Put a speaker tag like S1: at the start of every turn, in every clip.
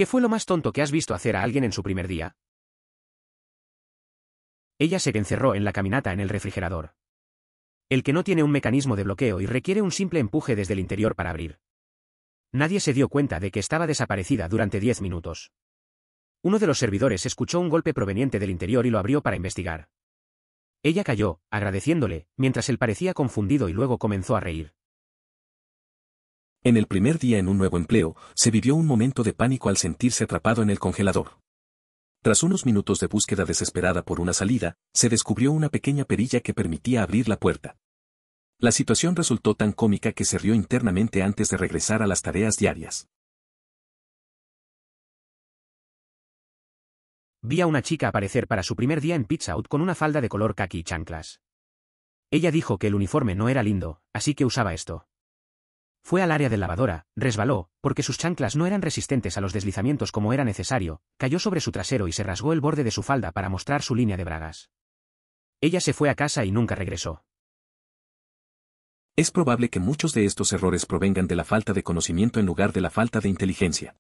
S1: ¿Qué fue lo más tonto que has visto hacer a alguien en su primer día? Ella se encerró en la caminata en el refrigerador. El que no tiene un mecanismo de bloqueo y requiere un simple empuje desde el interior para abrir. Nadie se dio cuenta de que estaba desaparecida durante 10 minutos. Uno de los servidores escuchó un golpe proveniente del interior y lo abrió para investigar. Ella cayó, agradeciéndole, mientras él parecía confundido y luego comenzó a reír.
S2: En el primer día en un nuevo empleo, se vivió un momento de pánico al sentirse atrapado en el congelador. Tras unos minutos de búsqueda desesperada por una salida, se descubrió una pequeña perilla que permitía abrir la puerta. La situación resultó tan cómica que se rió internamente antes de regresar a las tareas diarias.
S1: Vi a una chica aparecer para su primer día en Pizza Hut con una falda de color caqui y chanclas. Ella dijo que el uniforme no era lindo, así que usaba esto. Fue al área de lavadora, resbaló, porque sus chanclas no eran resistentes a los deslizamientos como era necesario, cayó sobre su trasero y se rasgó el borde de su falda para mostrar su línea de bragas. Ella se fue a casa y nunca regresó.
S2: Es probable que muchos de estos errores provengan de la falta de conocimiento en lugar de la falta de inteligencia.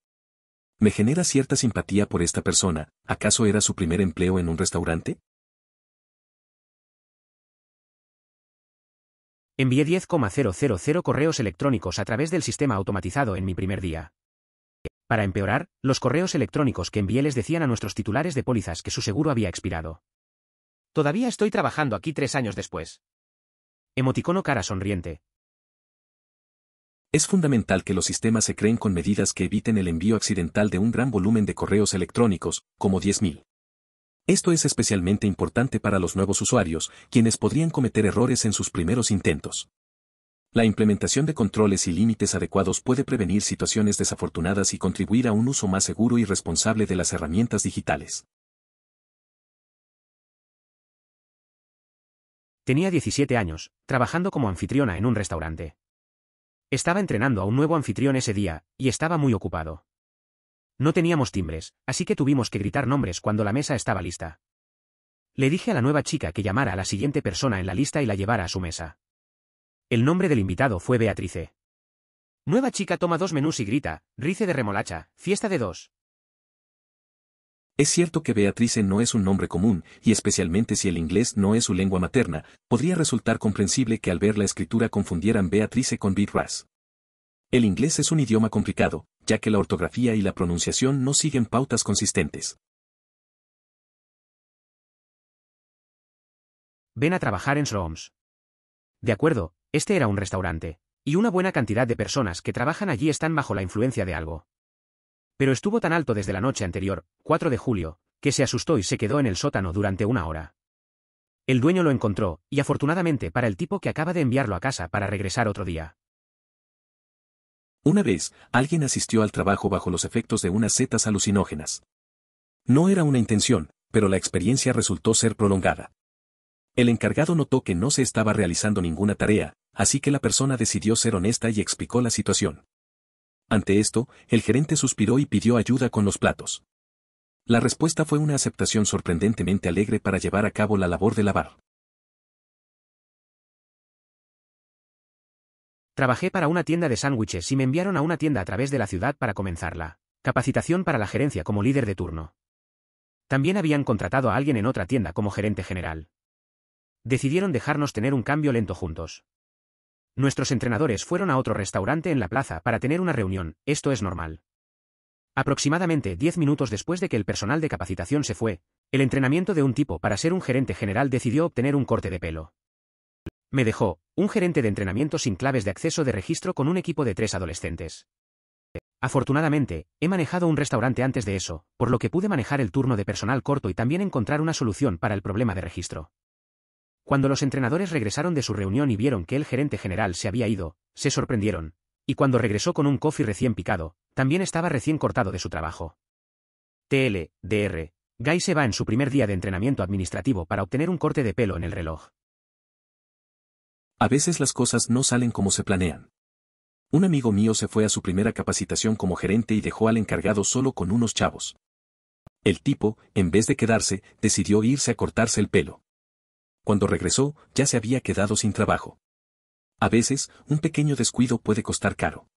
S2: Me genera cierta simpatía por esta persona. ¿Acaso era su primer empleo en un restaurante?
S1: Envié 10,000 correos electrónicos a través del sistema automatizado en mi primer día. Para empeorar, los correos electrónicos que envié les decían a nuestros titulares de pólizas que su seguro había expirado. Todavía estoy trabajando aquí 3 años después. Emoticono cara sonriente.
S2: Es fundamental que los sistemas se creen con medidas que eviten el envío accidental de un gran volumen de correos electrónicos, como 10.000. Esto es especialmente importante para los nuevos usuarios, quienes podrían cometer errores en sus primeros intentos. La implementación de controles y límites adecuados puede prevenir situaciones desafortunadas y contribuir a un uso más seguro y responsable de las herramientas digitales.
S1: Tenía 17 años, trabajando como anfitriona en un restaurante. Estaba entrenando a un nuevo anfitrión ese día, y estaba muy ocupado. No teníamos timbres, así que tuvimos que gritar nombres cuando la mesa estaba lista. Le dije a la nueva chica que llamara a la siguiente persona en la lista y la llevara a su mesa. El nombre del invitado fue Beatrice. Nueva chica toma 2 menús y grita, rice de remolacha, fiesta de 2.
S2: Es cierto que Beatrice no es un nombre común, y especialmente si el inglés no es su lengua materna, podría resultar comprensible que al ver la escritura confundieran Beatrice con Beatrice. El inglés es un idioma complicado, ya que la ortografía y la pronunciación no siguen pautas consistentes.
S1: Ven a trabajar en Slooms. De acuerdo, este era un restaurante, y una buena cantidad de personas que trabajan allí están bajo la influencia de algo. Pero estuvo tan alto desde la noche anterior, 4 de julio, que se asustó y se quedó en el sótano durante 1 hora. El dueño lo encontró, y afortunadamente para el tipo que acaba de enviarlo a casa para regresar otro día.
S2: Una vez, alguien asistió al trabajo bajo los efectos de unas setas alucinógenas. No era una intención, pero la experiencia resultó ser prolongada. El encargado notó que no se estaba realizando ninguna tarea, así que la persona decidió ser honesta y explicó la situación. Ante esto, el gerente suspiró y pidió ayuda con los platos. La respuesta fue una aceptación sorprendentemente alegre para llevar a cabo la labor de lavar.
S1: Trabajé para una tienda de sándwiches y me enviaron a una tienda a través de la ciudad para comenzarla. Capacitación para la gerencia como líder de turno. También habían contratado a alguien en otra tienda como gerente general. Decidieron dejarnos tener un cambio lento juntos. Nuestros entrenadores fueron a otro restaurante en la plaza para tener una reunión, esto es normal. Aproximadamente 10 minutos después de que el personal de capacitación se fue, el entrenamiento de un tipo para ser un gerente general decidió obtener un corte de pelo. Me dejó, un gerente de entrenamiento sin claves de acceso de registro con un equipo de 3 adolescentes. Afortunadamente, he manejado un restaurante antes de eso, por lo que pude manejar el turno de personal corto y también encontrar una solución para el problema de registro. Cuando los entrenadores regresaron de su reunión y vieron que el gerente general se había ido, se sorprendieron, y cuando regresó con un coffee recién picado, también estaba recién cortado de su trabajo. Dr. Guy se va en su primer día de entrenamiento administrativo para obtener un corte de pelo en el reloj.
S2: A veces las cosas no salen como se planean. Un amigo mío se fue a su primera capacitación como gerente y dejó al encargado solo con unos chavos. El tipo, en vez de quedarse, decidió irse a cortarse el pelo. Cuando regresó, ya se había quedado sin trabajo. A veces, un pequeño descuido puede costar caro.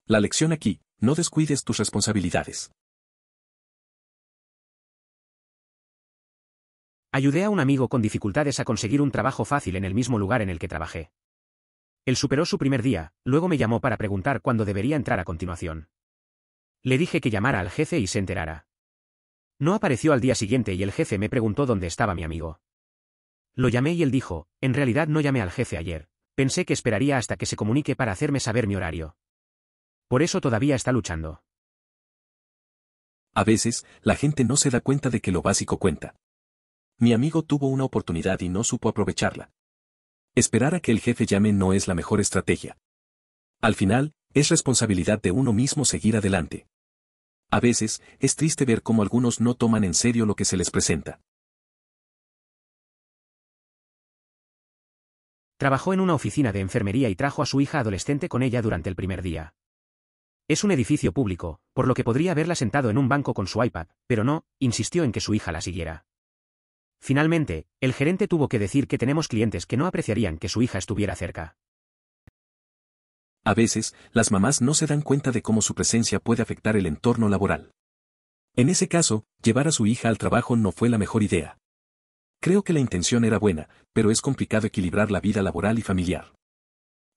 S2: La lección aquí, no descuides tus responsabilidades.
S1: Ayudé a un amigo con dificultades a conseguir un trabajo fácil en el mismo lugar en el que trabajé. Él superó su primer día, luego me llamó para preguntar cuándo debería entrar a continuación. Le dije que llamara al jefe y se enterara. No apareció al día siguiente y el jefe me preguntó dónde estaba mi amigo. Lo llamé y él dijo, en realidad no llamé al jefe ayer, pensé que esperaría hasta que se comunique para hacerme saber mi horario. Por eso todavía está luchando.
S2: A veces, la gente no se da cuenta de que lo básico cuenta. Mi amigo tuvo una oportunidad y no supo aprovecharla. Esperar a que el jefe llame no es la mejor estrategia. Al final, es responsabilidad de uno mismo seguir adelante. A veces, es triste ver cómo algunos no toman en serio lo que se les presenta.
S1: Trabajó en una oficina de enfermería y trajo a su hija adolescente con ella durante el primer día. Es un edificio público, por lo que podría haberla sentado en un banco con su iPad, pero no, insistió en que su hija la siguiera. Finalmente, el gerente tuvo que decir que tenemos clientes que no apreciarían que su hija estuviera cerca.
S2: A veces, las mamás no se dan cuenta de cómo su presencia puede afectar el entorno laboral. En ese caso, llevar a su hija al trabajo no fue la mejor idea. Creo que la intención era buena, pero es complicado equilibrar la vida laboral y familiar.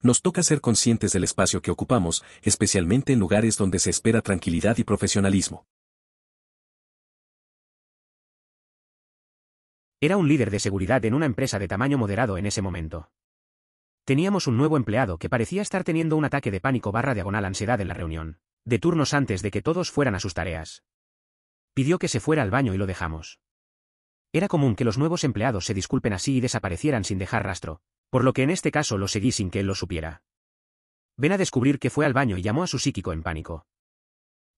S2: Nos toca ser conscientes del espacio que ocupamos, especialmente en lugares donde se espera tranquilidad y profesionalismo.
S1: Era un líder de seguridad en una empresa de tamaño moderado en ese momento. Teníamos un nuevo empleado que parecía estar teniendo un ataque de pánico/ansiedad en la reunión, de turnos antes de que todos fueran a sus tareas. Pidió que se fuera al baño y lo dejamos. Era común que los nuevos empleados se disculpen así y desaparecieran sin dejar rastro, por lo que en este caso lo seguí sin que él lo supiera. Ven a descubrir que fue al baño y llamó a su psíquico en pánico.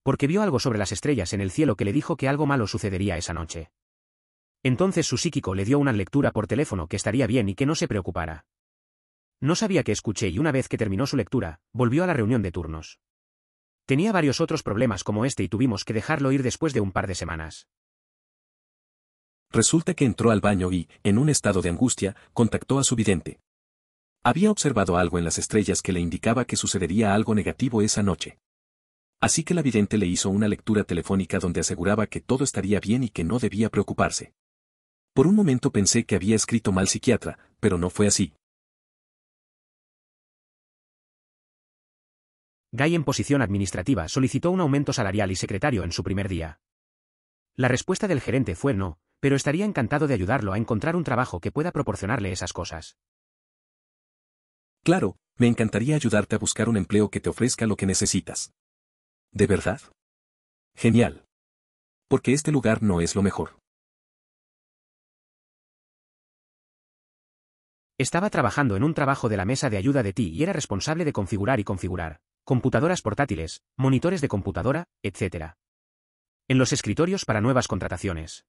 S1: Porque vio algo sobre las estrellas en el cielo que le dijo que algo malo sucedería esa noche. Entonces su psíquico le dio una lectura por teléfono que estaría bien y que no se preocupara. No sabía qué escuché y una vez que terminó su lectura, volvió a la reunión de turnos. Tenía varios otros problemas como este y tuvimos que dejarlo ir después de un par de semanas.
S2: Resulta que entró al baño y, en un estado de angustia, contactó a su vidente. Había observado algo en las estrellas que le indicaba que sucedería algo negativo esa noche. Así que la vidente le hizo una lectura telefónica donde aseguraba que todo estaría bien y que no debía preocuparse. Por un momento pensé que había escrito mal psiquiatra, pero no fue así.
S1: Guy en posición administrativa solicitó un aumento salarial y secretario en su primer día. La respuesta del gerente fue no, pero estaría encantado de ayudarlo a encontrar un trabajo que pueda proporcionarle esas cosas.
S2: Claro, me encantaría ayudarte a buscar un empleo que te ofrezca lo que necesitas. ¿De verdad? Genial. Porque este lugar no es lo mejor.
S1: Estaba trabajando en un trabajo de la mesa de ayuda de ti y era responsable de configurar y configurar computadoras portátiles, monitores de computadora, etc. En los escritorios para nuevas contrataciones.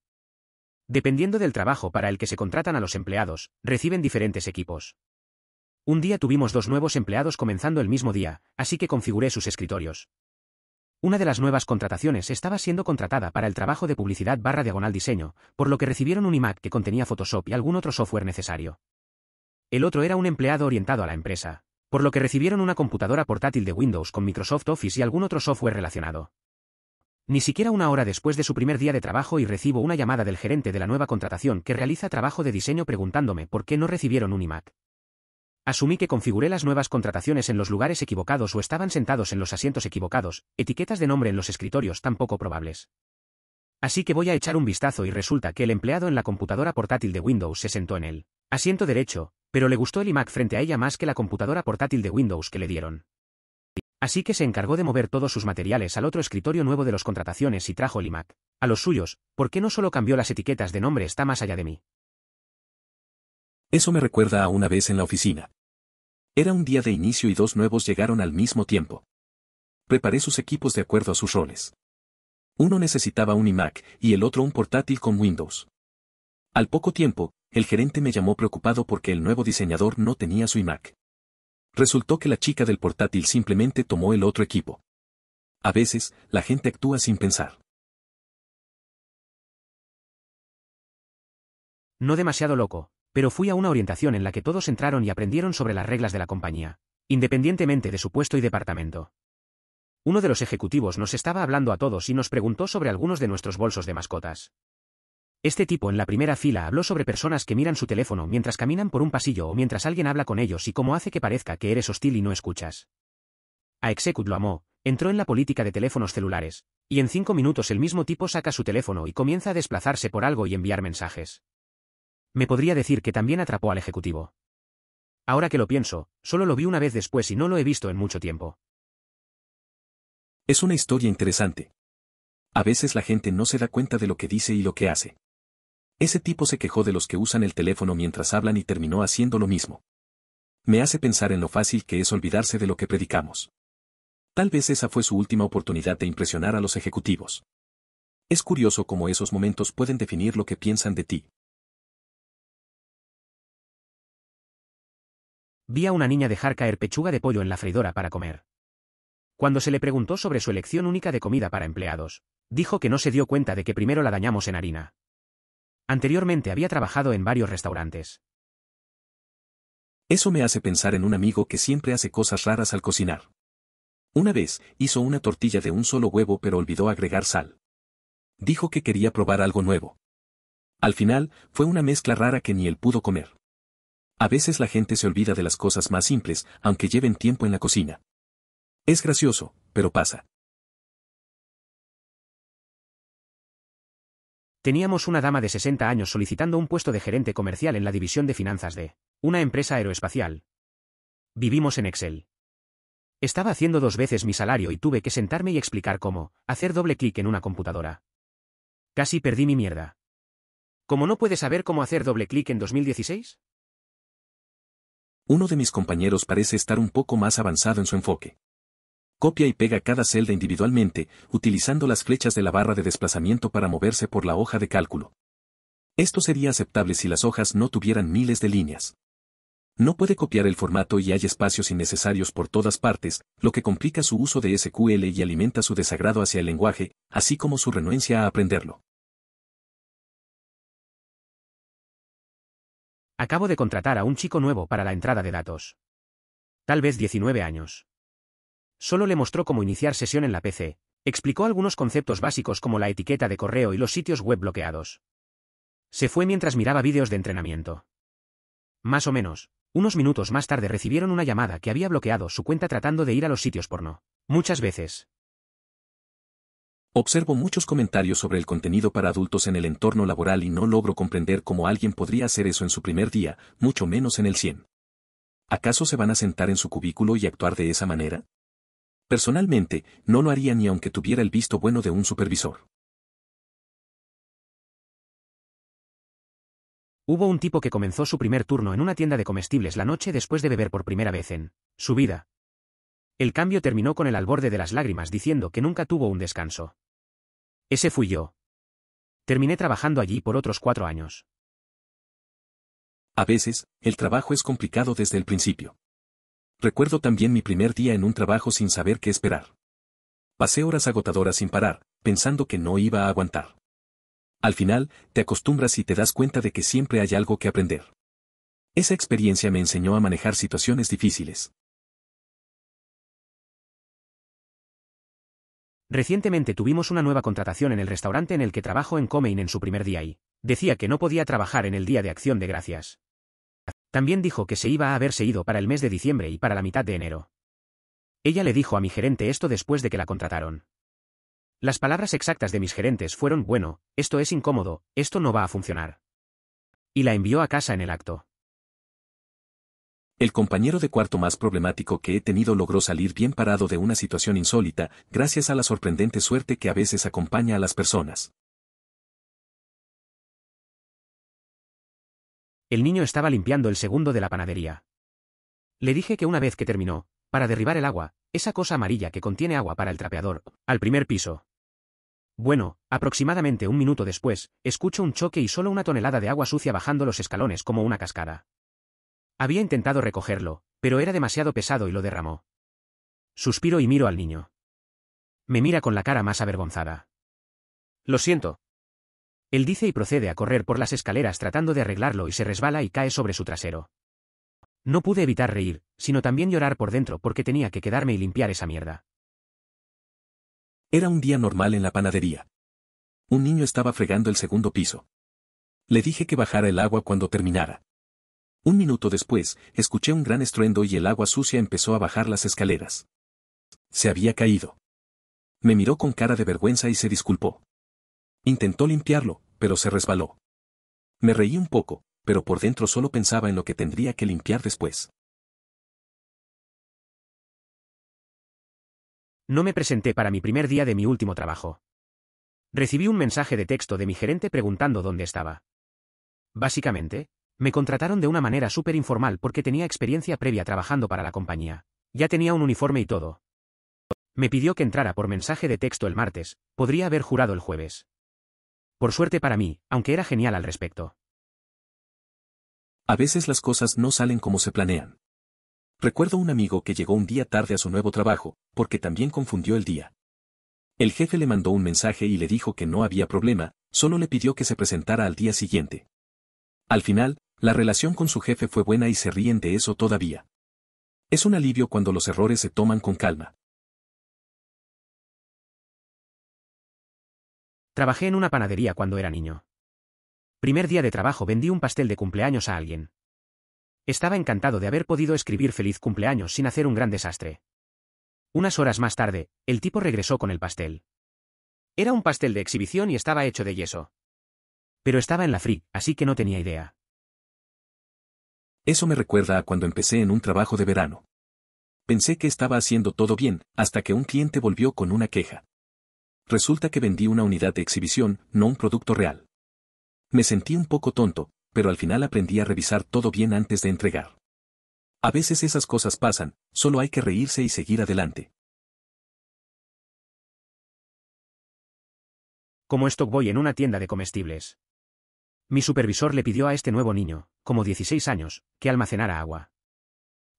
S1: Dependiendo del trabajo para el que se contratan a los empleados, reciben diferentes equipos. Un día tuvimos 2 nuevos empleados comenzando el mismo día, así que configuré sus escritorios. Una de las nuevas contrataciones estaba siendo contratada para el trabajo de publicidad/diseño, por lo que recibieron un iMac que contenía Photoshop y algún otro software necesario. El otro era un empleado orientado a la empresa, por lo que recibieron una computadora portátil de Windows con Microsoft Office y algún otro software relacionado. Ni siquiera una hora después de su primer día de trabajo y recibo una llamada del gerente de la nueva contratación que realiza trabajo de diseño preguntándome por qué no recibieron un iMac. Asumí que configuré las nuevas contrataciones en los lugares equivocados o estaban sentados en los asientos equivocados, etiquetas de nombre en los escritorios tan poco probables. Así que voy a echar un vistazo y resulta que el empleado en la computadora portátil de Windows se sentó en el asiento derecho, pero le gustó el iMac frente a ella más que la computadora portátil de Windows que le dieron. Así que se encargó de mover todos sus materiales al otro escritorio nuevo de las contrataciones y trajo el iMac a los suyos, ¿por qué no solo cambió las etiquetas de nombre? Está más allá de mí.
S2: Eso me recuerda a una vez en la oficina. Era un día de inicio y 2 nuevos llegaron al mismo tiempo. Preparé sus equipos de acuerdo a sus roles. Uno necesitaba un iMac y el otro un portátil con Windows. Al poco tiempo, el gerente me llamó preocupado porque el nuevo diseñador no tenía su iMac. Resultó que la chica del portátil simplemente tomó el otro equipo. A veces, la gente actúa sin pensar.
S1: No demasiado loco, pero fui a una orientación en la que todos entraron y aprendieron sobre las reglas de la compañía, independientemente de su puesto y departamento. Uno de los ejecutivos nos estaba hablando a todos y nos preguntó sobre algunos de nuestros bolsos de mascotas. Este tipo en la primera fila habló sobre personas que miran su teléfono mientras caminan por un pasillo o mientras alguien habla con ellos y cómo hace que parezca que eres hostil y no escuchas. A Execute lo amó, entró en la política de teléfonos celulares, y en 5 minutos el mismo tipo saca su teléfono y comienza a desplazarse por algo y enviar mensajes. Me podría decir que también atrapó al ejecutivo. Ahora que lo pienso, solo lo vi una vez después y no lo he visto en mucho tiempo.
S2: Es una historia interesante. A veces la gente no se da cuenta de lo que dice y lo que hace. Ese tipo se quejó de los que usan el teléfono mientras hablan y terminó haciendo lo mismo. Me hace pensar en lo fácil que es olvidarse de lo que predicamos. Tal vez esa fue su última oportunidad de impresionar a los ejecutivos. Es curioso cómo esos momentos pueden definir lo que piensan de ti.
S1: Vi a una niña dejar caer pechuga de pollo en la freidora para comer. Cuando se le preguntó sobre su elección única de comida para empleados, dijo que no se dio cuenta de que primero la dañamos en harina. Anteriormente había trabajado en varios restaurantes.
S2: Eso me hace pensar en un amigo que siempre hace cosas raras al cocinar. Una vez, hizo una tortilla de un solo huevo pero olvidó agregar sal. Dijo que quería probar algo nuevo. Al final, fue una mezcla rara que ni él pudo comer. A veces la gente se olvida de las cosas más simples, aunque lleven tiempo en la cocina. Es gracioso, pero pasa.
S1: Teníamos una dama de 60 años solicitando un puesto de gerente comercial en la división de finanzas de una empresa aeroespacial. Vivimos en Excel. Estaba haciendo 2 veces mi salario y tuve que sentarme y explicar cómo hacer doble clic en una computadora. Casi perdí mi mierda. ¿Cómo no puedes saber cómo hacer doble clic en 2016?
S2: Uno de mis compañeros parece estar un poco más avanzado en su enfoque. Copia y pega cada celda individualmente, utilizando las flechas de la barra de desplazamiento para moverse por la hoja de cálculo. Esto sería aceptable si las hojas no tuvieran miles de líneas. No puede copiar el formato y hay espacios innecesarios por todas partes, lo que complica su uso de SQL y alimenta su desagrado hacia el lenguaje, así como su renuencia a aprenderlo.
S1: Acabo de contratar a un chico nuevo para la entrada de datos. Tal vez 19 años. Solo le mostró cómo iniciar sesión en la PC, explicó algunos conceptos básicos como la etiqueta de correo y los sitios web bloqueados. Se fue mientras miraba vídeos de entrenamiento. Más o menos, unos minutos más tarde recibieron una llamada que había bloqueado su cuenta tratando de ir a los sitios porno. Muchas veces.
S2: Observo muchos comentarios sobre el contenido para adultos en el entorno laboral y no logro comprender cómo alguien podría hacer eso en su primer día, mucho menos en el 100. ¿Acaso se van a sentar en su cubículo y actuar de esa manera? Personalmente, no lo haría ni aunque tuviera el visto bueno de un supervisor.
S1: Hubo un tipo que comenzó su primer turno en una tienda de comestibles la noche después de beber por primera vez en su vida. El cambio terminó con él al borde de las lágrimas diciendo que nunca tuvo un descanso. Ese fui yo. Terminé trabajando allí por otros 4 años.
S2: A veces, el trabajo es complicado desde el principio. Recuerdo también mi primer día en un trabajo sin saber qué esperar. Pasé horas agotadoras sin parar, pensando que no iba a aguantar. Al final, te acostumbras y te das cuenta de que siempre hay algo que aprender. Esa experiencia me enseñó a manejar situaciones difíciles.
S1: Recientemente tuvimos una nueva contratación en el restaurante en el que trabajo en Comain en su primer día y decía que no podía trabajar en el Día de Acción de Gracias. También dijo que se iba a haberse ido para el mes de diciembre y para la mitad de enero. Ella le dijo a mi gerente esto después de que la contrataron. Las palabras exactas de mis gerentes fueron: bueno, esto es incómodo, esto no va a funcionar. Y la envió a casa en el acto.
S2: El compañero de cuarto más problemático que he tenido logró salir bien parado de una situación insólita, gracias a la sorprendente suerte que a veces acompaña a las personas.
S1: El niño estaba limpiando el segundo de la panadería. Le dije que una vez que terminó, para derribar el agua, esa cosa amarilla que contiene agua para el trapeador, al primer piso. Bueno, aproximadamente 1 minuto después, escucho un choque y solo una tonelada de agua sucia bajando los escalones como una cascada. Había intentado recogerlo, pero era demasiado pesado y lo derramó. Suspiro y miro al niño. Me mira con la cara más avergonzada. Lo siento. Él dice y procede a correr por las escaleras tratando de arreglarlo y se resbala y cae sobre su trasero. No pude evitar reír, sino también llorar por dentro porque tenía que quedarme y limpiar esa mierda.
S2: Era un día normal en la panadería. Un niño estaba fregando el segundo piso. Le dije que bajara el agua cuando terminara. Un minuto después, escuché un gran estruendo y el agua sucia empezó a bajar las escaleras. Se había caído. Me miró con cara de vergüenza y se disculpó. Intentó limpiarlo, pero se resbaló. Me reí un poco, pero por dentro solo pensaba en lo que tendría que limpiar después.
S1: No me presenté para mi primer día de mi último trabajo. Recibí un mensaje de texto de mi gerente preguntando dónde estaba. Básicamente, me contrataron de una manera súper informal porque tenía experiencia previa trabajando para la compañía. Ya tenía un uniforme y todo. Me pidió que entrara por mensaje de texto el martes, podría haber jurado el jueves. Por suerte para mí, aunque era genial al respecto.
S2: A veces las cosas no salen como se planean. Recuerdo un amigo que llegó un día tarde a su nuevo trabajo, porque también confundió el día. El jefe le mandó un mensaje y le dijo que no había problema, solo le pidió que se presentara al día siguiente. Al final, la relación con su jefe fue buena y se ríen de eso todavía. Es un alivio cuando los errores se toman con calma.
S1: Trabajé en una panadería cuando era niño. Primer día de trabajo vendí un pastel de cumpleaños a alguien. Estaba encantado de haber podido escribir feliz cumpleaños sin hacer un gran desastre. Unas horas más tarde, el tipo regresó con el pastel. Era un pastel de exhibición y estaba hecho de yeso. Pero estaba en la frig, así que no tenía idea.
S2: Eso me recuerda a cuando empecé en un trabajo de verano. Pensé que estaba haciendo todo bien, hasta que un cliente volvió con una queja. Resulta que vendí una unidad de exhibición, no un producto real. Me sentí un poco tonto, pero al final aprendí a revisar todo bien antes de entregar. A veces esas cosas pasan, solo hay que reírse y seguir adelante.
S1: Como stockboy en una tienda de comestibles. Mi supervisor le pidió a este nuevo niño, como 16 años, que almacenara agua.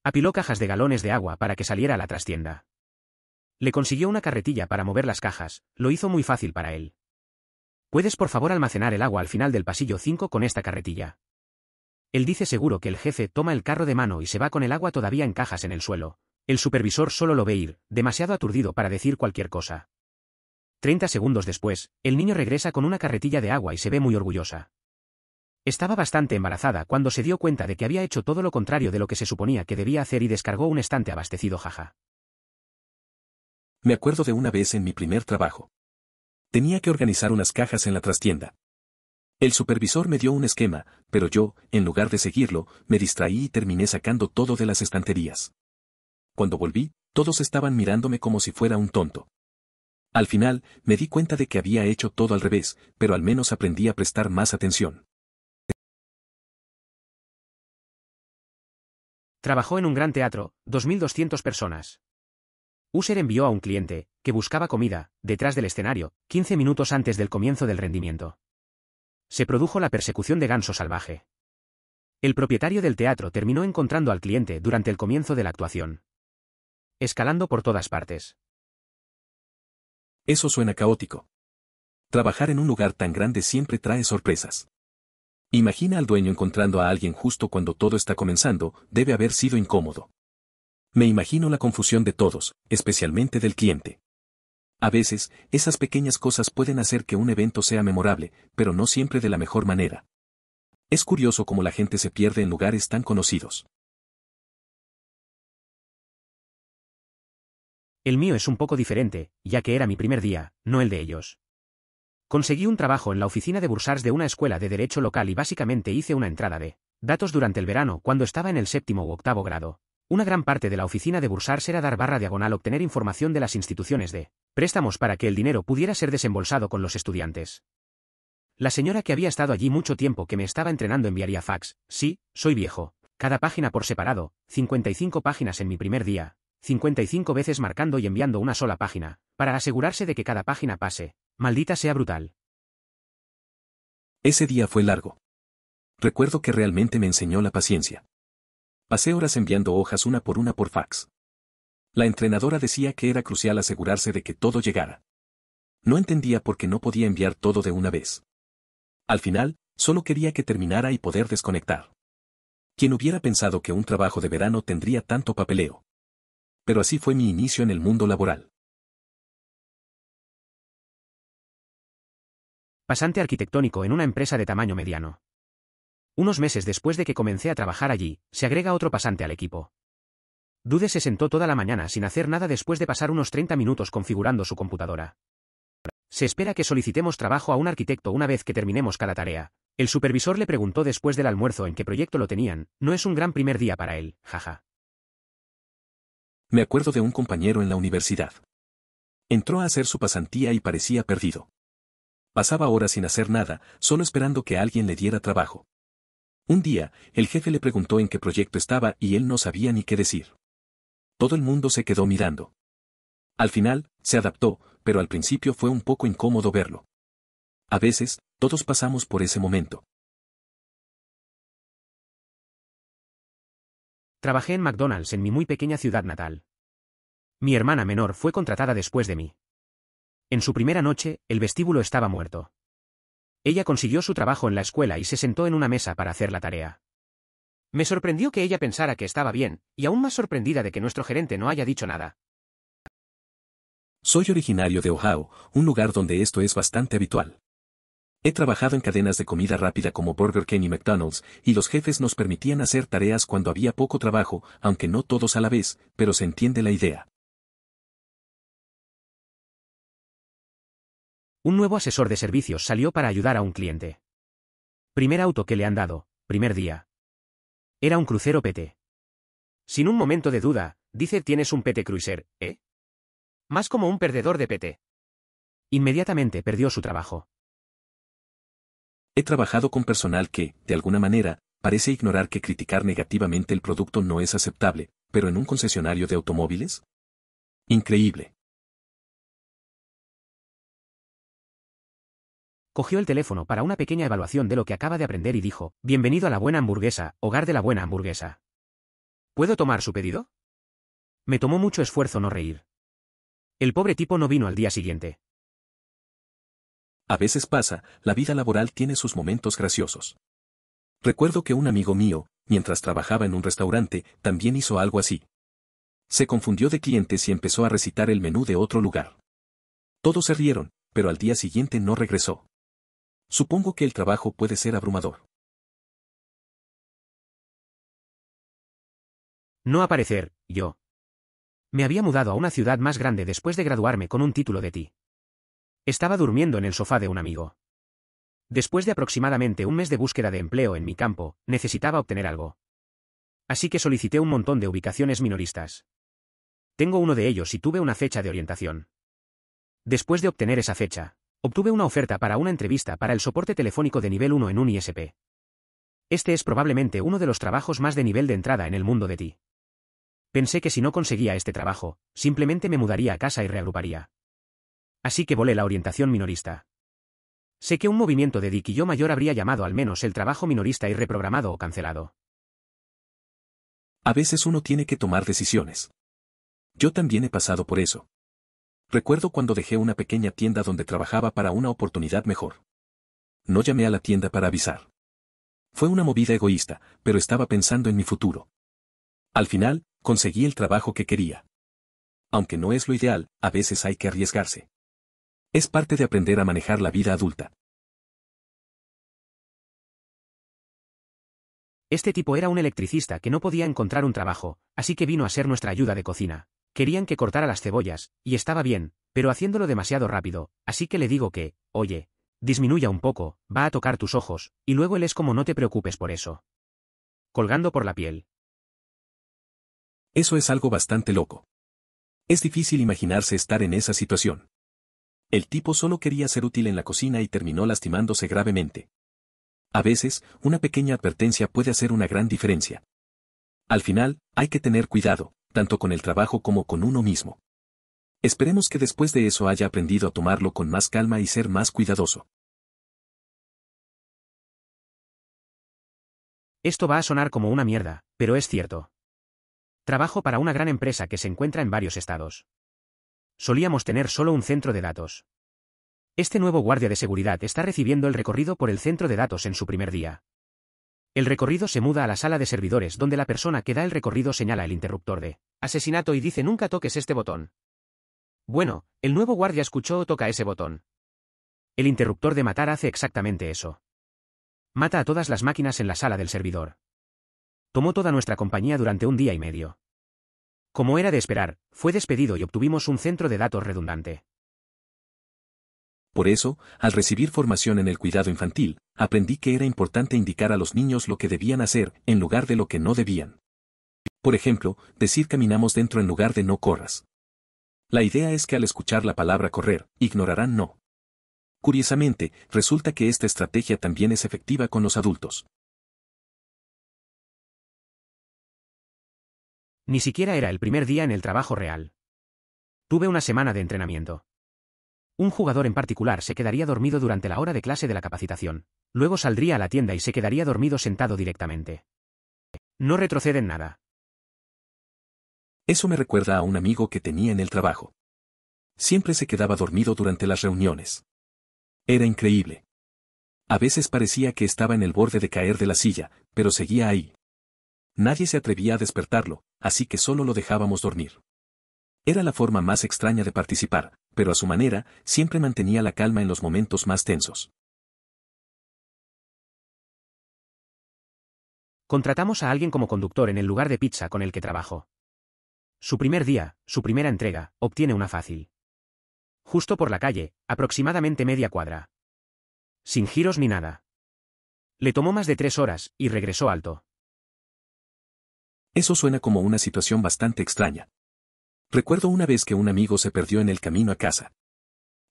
S1: Apiló cajas de galones de agua para que saliera a la trastienda. Le consiguió una carretilla para mover las cajas, lo hizo muy fácil para él. ¿Puedes por favor almacenar el agua al final del pasillo 5 con esta carretilla? Él dice seguro que el jefe toma el carro de mano y se va con el agua todavía en cajas en el suelo. El supervisor solo lo ve ir, demasiado aturdido para decir cualquier cosa. 30 segundos después, el niño regresa con una carretilla de agua y se ve muy orgullosa. Estaba bastante embarazada cuando se dio cuenta de que había hecho todo lo contrario de lo que se suponía que debía hacer y descargó un estante abastecido, jaja.
S2: Me acuerdo de una vez en mi primer trabajo. Tenía que organizar unas cajas en la trastienda. El supervisor me dio un esquema, pero yo, en lugar de seguirlo, me distraí y terminé sacando todo de las estanterías. Cuando volví, todos estaban mirándome como si fuera un tonto. Al final, me di cuenta de que había hecho todo al revés, pero al menos aprendí a prestar más atención.
S1: Trabajó en un gran teatro, 2.200 personas. User envió a un cliente, que buscaba comida, detrás del escenario, 15 minutos antes del comienzo del rendimiento. Se produjo la persecución de ganso salvaje. El propietario del teatro terminó encontrando al cliente durante el comienzo de la actuación. Escalando por todas partes.
S2: Eso suena caótico. Trabajar en un lugar tan grande siempre trae sorpresas. Imagina al dueño encontrando a alguien justo cuando todo está comenzando, debe haber sido incómodo. Me imagino la confusión de todos, especialmente del cliente. A veces, esas pequeñas cosas pueden hacer que un evento sea memorable, pero no siempre de la mejor manera. Es curioso cómo la gente se pierde en lugares tan conocidos.
S1: El mío es un poco diferente, ya que era mi primer día, no el de ellos. Conseguí un trabajo en la oficina de bursars de una escuela de derecho local y básicamente hice una entrada de datos durante el verano cuando estaba en el 7º u 8º grado. Una gran parte de la oficina de bursars era dar /diagonal obtener información de las instituciones de préstamos para que el dinero pudiera ser desembolsado con los estudiantes. La señora que había estado allí mucho tiempo que me estaba entrenando enviaría fax, sí, soy viejo, cada página por separado, 55 páginas en mi primer día, 55 veces marcando y enviando una sola página, para asegurarse de que cada página pase, maldita sea brutal.
S2: Ese día fue largo. Recuerdo que realmente me enseñó la paciencia. Pasé horas enviando hojas una por fax. La entrenadora decía que era crucial asegurarse de que todo llegara. No entendía por qué no podía enviar todo de una vez. Al final, solo quería que terminara y poder desconectar. ¿Quién hubiera pensado que un trabajo de verano tendría tanto papeleo? Pero así fue mi inicio en el mundo laboral.
S1: Pasante arquitectónico en una empresa de tamaño mediano. Unos meses después de que comencé a trabajar allí, se agrega otro pasante al equipo. Dude se sentó toda la mañana sin hacer nada después de pasar unos 30 minutos configurando su computadora. Se espera que solicitemos trabajo a un arquitecto una vez que terminemos cada tarea. El supervisor le preguntó después del almuerzo en qué proyecto lo tenían. No es un gran primer día para él, jaja.
S2: Me acuerdo de un compañero en la universidad. Entró a hacer su pasantía y parecía perdido. Pasaba horas sin hacer nada, solo esperando que alguien le diera trabajo. Un día, el jefe le preguntó en qué proyecto estaba y él no sabía ni qué decir. Todo el mundo se quedó mirando. Al final, se adaptó, pero al principio fue un poco incómodo verlo. A veces, todos pasamos por ese momento.
S1: Trabajé en McDonald's en mi muy pequeña ciudad natal. Mi hermana menor fue contratada después de mí. En su primera noche, el vestíbulo estaba muerto. Ella consiguió su trabajo en la escuela y se sentó en una mesa para hacer la tarea. Me sorprendió que ella pensara que estaba bien, y aún más sorprendida de que nuestro gerente no haya dicho nada.
S2: Soy originario de Ohio, un lugar donde esto es bastante habitual. He trabajado en cadenas de comida rápida como Burger King y McDonald's, y los jefes nos permitían hacer tareas cuando había poco trabajo, aunque no todos a la vez, pero se entiende la idea.
S1: Un nuevo asesor de servicios salió para ayudar a un cliente. Primer auto que le han dado, primer día. Era un crucero PT. Sin un momento de duda, dice: tienes un PT Cruiser, ¿eh? Más como un perdedor de PT. Inmediatamente perdió su trabajo.
S2: He trabajado con personal que, de alguna manera, parece ignorar que criticar negativamente el producto no es aceptable, pero en un concesionario de automóviles. Increíble.
S1: Cogió el teléfono para una pequeña evaluación de lo que acaba de aprender y dijo: bienvenido a La Buena Hamburguesa, hogar de la buena hamburguesa. ¿Puedo tomar su pedido? Me tomó mucho esfuerzo no reír. El pobre tipo no vino al día siguiente.
S2: A veces pasa, la vida laboral tiene sus momentos graciosos. Recuerdo que un amigo mío, mientras trabajaba en un restaurante, también hizo algo así. Se confundió de clientes y empezó a recitar el menú de otro lugar. Todos se rieron, pero al día siguiente no regresó. Supongo que el trabajo puede ser abrumador.
S1: No aparecer, yo. Me había mudado a una ciudad más grande después de graduarme con un título de TI. Estaba durmiendo en el sofá de un amigo. Después de aproximadamente un mes de búsqueda de empleo en mi campo, necesitaba obtener algo. Así que solicité un montón de ubicaciones minoristas. Tengo uno de ellos y tuve una fecha de orientación. Después de obtener esa fecha, obtuve una oferta para una entrevista para el soporte telefónico de nivel 1 en un ISP. Este es probablemente uno de los trabajos más de nivel de entrada en el mundo de TI. Pensé que si no conseguía este trabajo, simplemente me mudaría a casa y reagruparía. Así que volé la orientación minorista. Sé que un movimiento de Dick y yo mayor habría llamado al menos el trabajo minorista y reprogramado o cancelado.
S2: A veces uno tiene que tomar decisiones. Yo también he pasado por eso. Recuerdo cuando dejé una pequeña tienda donde trabajaba para una oportunidad mejor. No llamé a la tienda para avisar. Fue una movida egoísta, pero estaba pensando en mi futuro. Al final, conseguí el trabajo que quería. Aunque no es lo ideal, a veces hay que arriesgarse. Es parte de aprender a manejar la vida adulta.
S1: Este tipo era un electricista que no podía encontrar un trabajo, así que vino a ser nuestra ayuda de cocina. Querían que cortara las cebollas, y estaba bien, pero haciéndolo demasiado rápido, así que le digo que, oye, disminuya un poco, va a tocar tus ojos, y luego él es como: no te preocupes por eso. Colgando por la piel.
S2: Eso es algo bastante loco. Es difícil imaginarse estar en esa situación. El tipo solo quería ser útil en la cocina y terminó lastimándose gravemente. A veces, una pequeña advertencia puede hacer una gran diferencia. Al final, hay que tener cuidado, tanto con el trabajo como con uno mismo. Esperemos que después de eso haya aprendido a tomarlo con más calma y ser más cuidadoso.
S1: Esto va a sonar como una mierda, pero es cierto. Trabajo para una gran empresa que se encuentra en varios estados. Solíamos tener solo un centro de datos. Este nuevo guardia de seguridad está recibiendo el recorrido por el centro de datos en su primer día. El recorrido se muda a la sala de servidores donde la persona que da el recorrido señala el interruptor de asesinato y dice: nunca toques este botón. Bueno, el nuevo guardia escuchó o toca ese botón. El interruptor de matar hace exactamente eso. Mata a todas las máquinas en la sala del servidor. Tomó toda nuestra compañía durante un día y medio. Como era de esperar, fue despedido y obtuvimos un centro de datos redundante.
S2: Por eso, al recibir formación en el cuidado infantil, aprendí que era importante indicar a los niños lo que debían hacer en lugar de lo que no debían. Por ejemplo, decir caminamos dentro en lugar de no corras. La idea es que al escuchar la palabra correr, ignorarán no. Curiosamente, resulta que esta estrategia también es efectiva con los adultos.
S1: Ni siquiera era el primer día en el trabajo real. Tuve una semana de entrenamiento. Un jugador en particular se quedaría dormido durante la hora de clase de la capacitación. Luego saldría a la tienda y se quedaría dormido sentado directamente. No retroceden nada.
S2: Eso me recuerda a un amigo que tenía en el trabajo. Siempre se quedaba dormido durante las reuniones. Era increíble. A veces parecía que estaba en el borde de caer de la silla, pero seguía ahí. Nadie se atrevía a despertarlo, así que solo lo dejábamos dormir. Era la forma más extraña de participar, pero a su manera, siempre mantenía la calma en los momentos más tensos.
S1: Contratamos a alguien como conductor en el lugar de pizza con el que trabajo. Su primer día, su primera entrega, obtiene una fácil. Justo por la calle, aproximadamente media cuadra. Sin giros ni nada. Le tomó más de 3 horas, y regresó alto.
S2: Eso suena como una situación bastante extraña. Recuerdo una vez que un amigo se perdió en el camino a casa.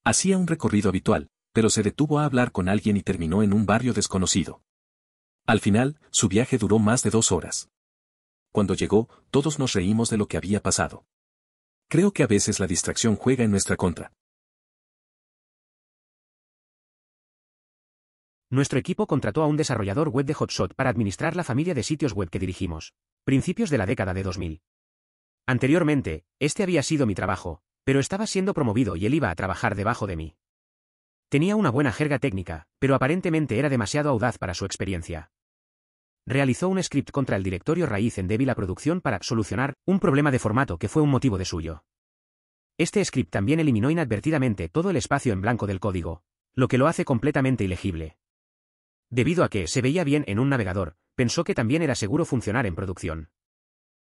S2: Hacía un recorrido habitual, pero se detuvo a hablar con alguien y terminó en un barrio desconocido. Al final, su viaje duró más de 2 horas. Cuando llegó, todos nos reímos de lo que había pasado. Creo que a veces la distracción juega en nuestra contra.
S1: Nuestro equipo contrató a un desarrollador web de Hotshot para administrar la familia de sitios web que dirigimos. Principios de la década de 2000. Anteriormente, este había sido mi trabajo, pero estaba siendo promovido y él iba a trabajar debajo de mí. Tenía una buena jerga técnica, pero aparentemente era demasiado audaz para su experiencia. Realizó un script contra el directorio raíz en débil a producción para solucionar un problema de formato que fue un motivo de suyo. Este script también eliminó inadvertidamente todo el espacio en blanco del código, lo que lo hace completamente ilegible. Debido a que se veía bien en un navegador, pensó que también era seguro funcionar en producción.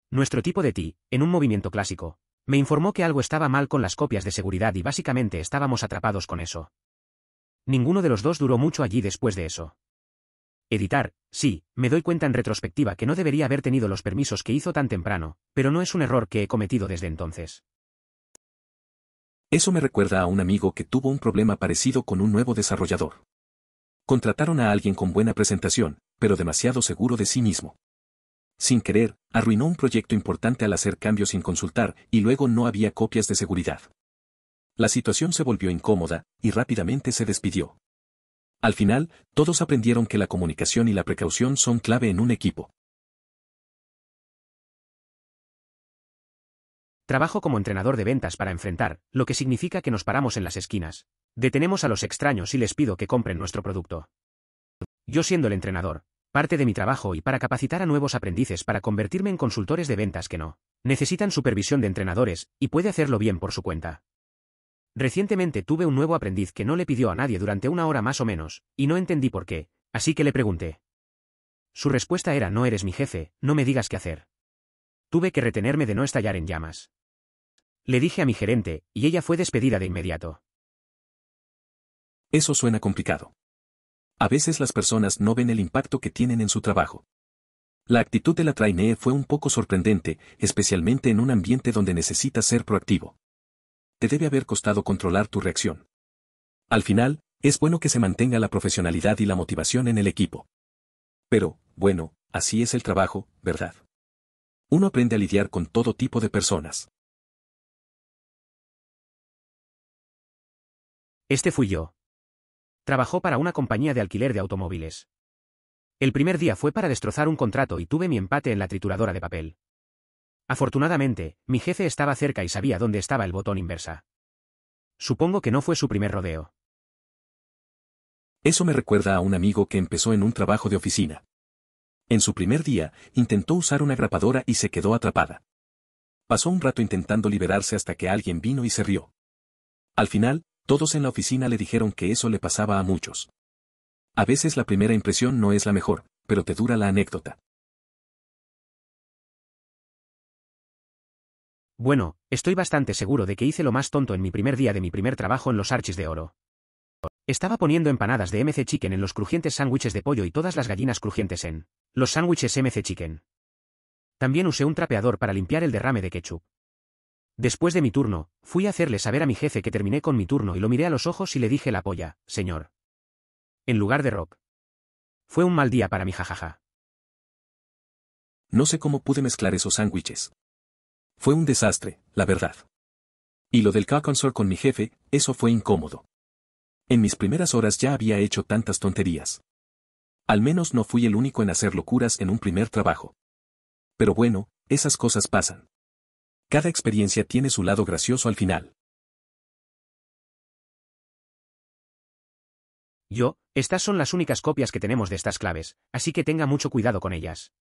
S1: Nuestro tipo de TI, en un movimiento clásico, me informó que algo estaba mal con las copias de seguridad y básicamente estábamos atrapados con eso. Ninguno de los dos duró mucho allí después de eso. Editar, sí, me doy cuenta en retrospectiva que no debería haber tenido los permisos que hizo tan temprano, pero no es un error que he cometido desde entonces.
S2: Eso me recuerda a un amigo que tuvo un problema parecido con un nuevo desarrollador. Contrataron a alguien con buena presentación, pero demasiado seguro de sí mismo. Sin querer, arruinó un proyecto importante al hacer cambios sin consultar, y luego no había copias de seguridad. La situación se volvió incómoda, y rápidamente se despidió. Al final, todos aprendieron que la comunicación y la precaución son clave en un equipo.
S1: Trabajo como entrenador de ventas para enfrentar, lo que significa que nos paramos en las esquinas. Detenemos a los extraños y les pido que compren nuestro producto. Yo siendo el entrenador, parte de mi trabajo y para capacitar a nuevos aprendices para convertirme en consultores de ventas que no necesitan supervisión de entrenadores, y puede hacerlo bien por su cuenta. Recientemente tuve un nuevo aprendiz que no le pidió a nadie durante 1 hora más o menos, y no entendí por qué, así que le pregunté. Su respuesta era: no eres mi jefe, no me digas qué hacer. Tuve que retenerme de no estallar en llamas. Le dije a mi gerente, y ella fue despedida de inmediato.
S2: Eso suena complicado. A veces las personas no ven el impacto que tienen en su trabajo. La actitud de la trainee fue un poco sorprendente, especialmente en un ambiente donde necesitas ser proactivo. Te debe haber costado controlar tu reacción. Al final, es bueno que se mantenga la profesionalidad y la motivación en el equipo. Pero, bueno, así es el trabajo, ¿verdad? Uno aprende a lidiar con todo tipo de personas.
S1: Este fui yo. Trabajó para una compañía de alquiler de automóviles. El primer día fue para destrozar un contrato y tuve mi empate en la trituradora de papel. Afortunadamente, mi jefe estaba cerca y sabía dónde estaba el botón inversa. Supongo que no fue su primer rodeo.
S2: Eso me recuerda a un amigo que empezó en un trabajo de oficina. En su primer día, intentó usar una grapadora y se quedó atrapada. Pasó un rato intentando liberarse hasta que alguien vino y se rió. Al final, Todos en la oficina le dijeron que eso le pasaba a muchos. A veces la primera impresión no es la mejor, pero te dura la anécdota.
S1: Bueno, estoy bastante seguro de que hice lo más tonto en mi primer día de mi primer trabajo en los Archis de Oro. Estaba poniendo empanadas de MC Chicken en los crujientes sándwiches de pollo y todas las gallinas crujientes en los sándwiches MC Chicken. También usé un trapeador para limpiar el derrame de ketchup. Después de mi turno, fui a hacerle saber a mi jefe que terminé con mi turno y lo miré a los ojos y le dije la polla, señor. En lugar de Rock. Fue un mal día para mí, jajaja.
S2: No sé cómo pude mezclar esos sándwiches. Fue un desastre, la verdad. Y lo del cock-consort con mi jefe, eso fue incómodo. En mis primeras horas ya había hecho tantas tonterías. Al menos no fui el único en hacer locuras en un primer trabajo. Pero bueno, esas cosas pasan. Cada experiencia tiene su lado gracioso al final.
S1: Estas son las únicas copias que tenemos de estas claves, así que tenga mucho cuidado con ellas.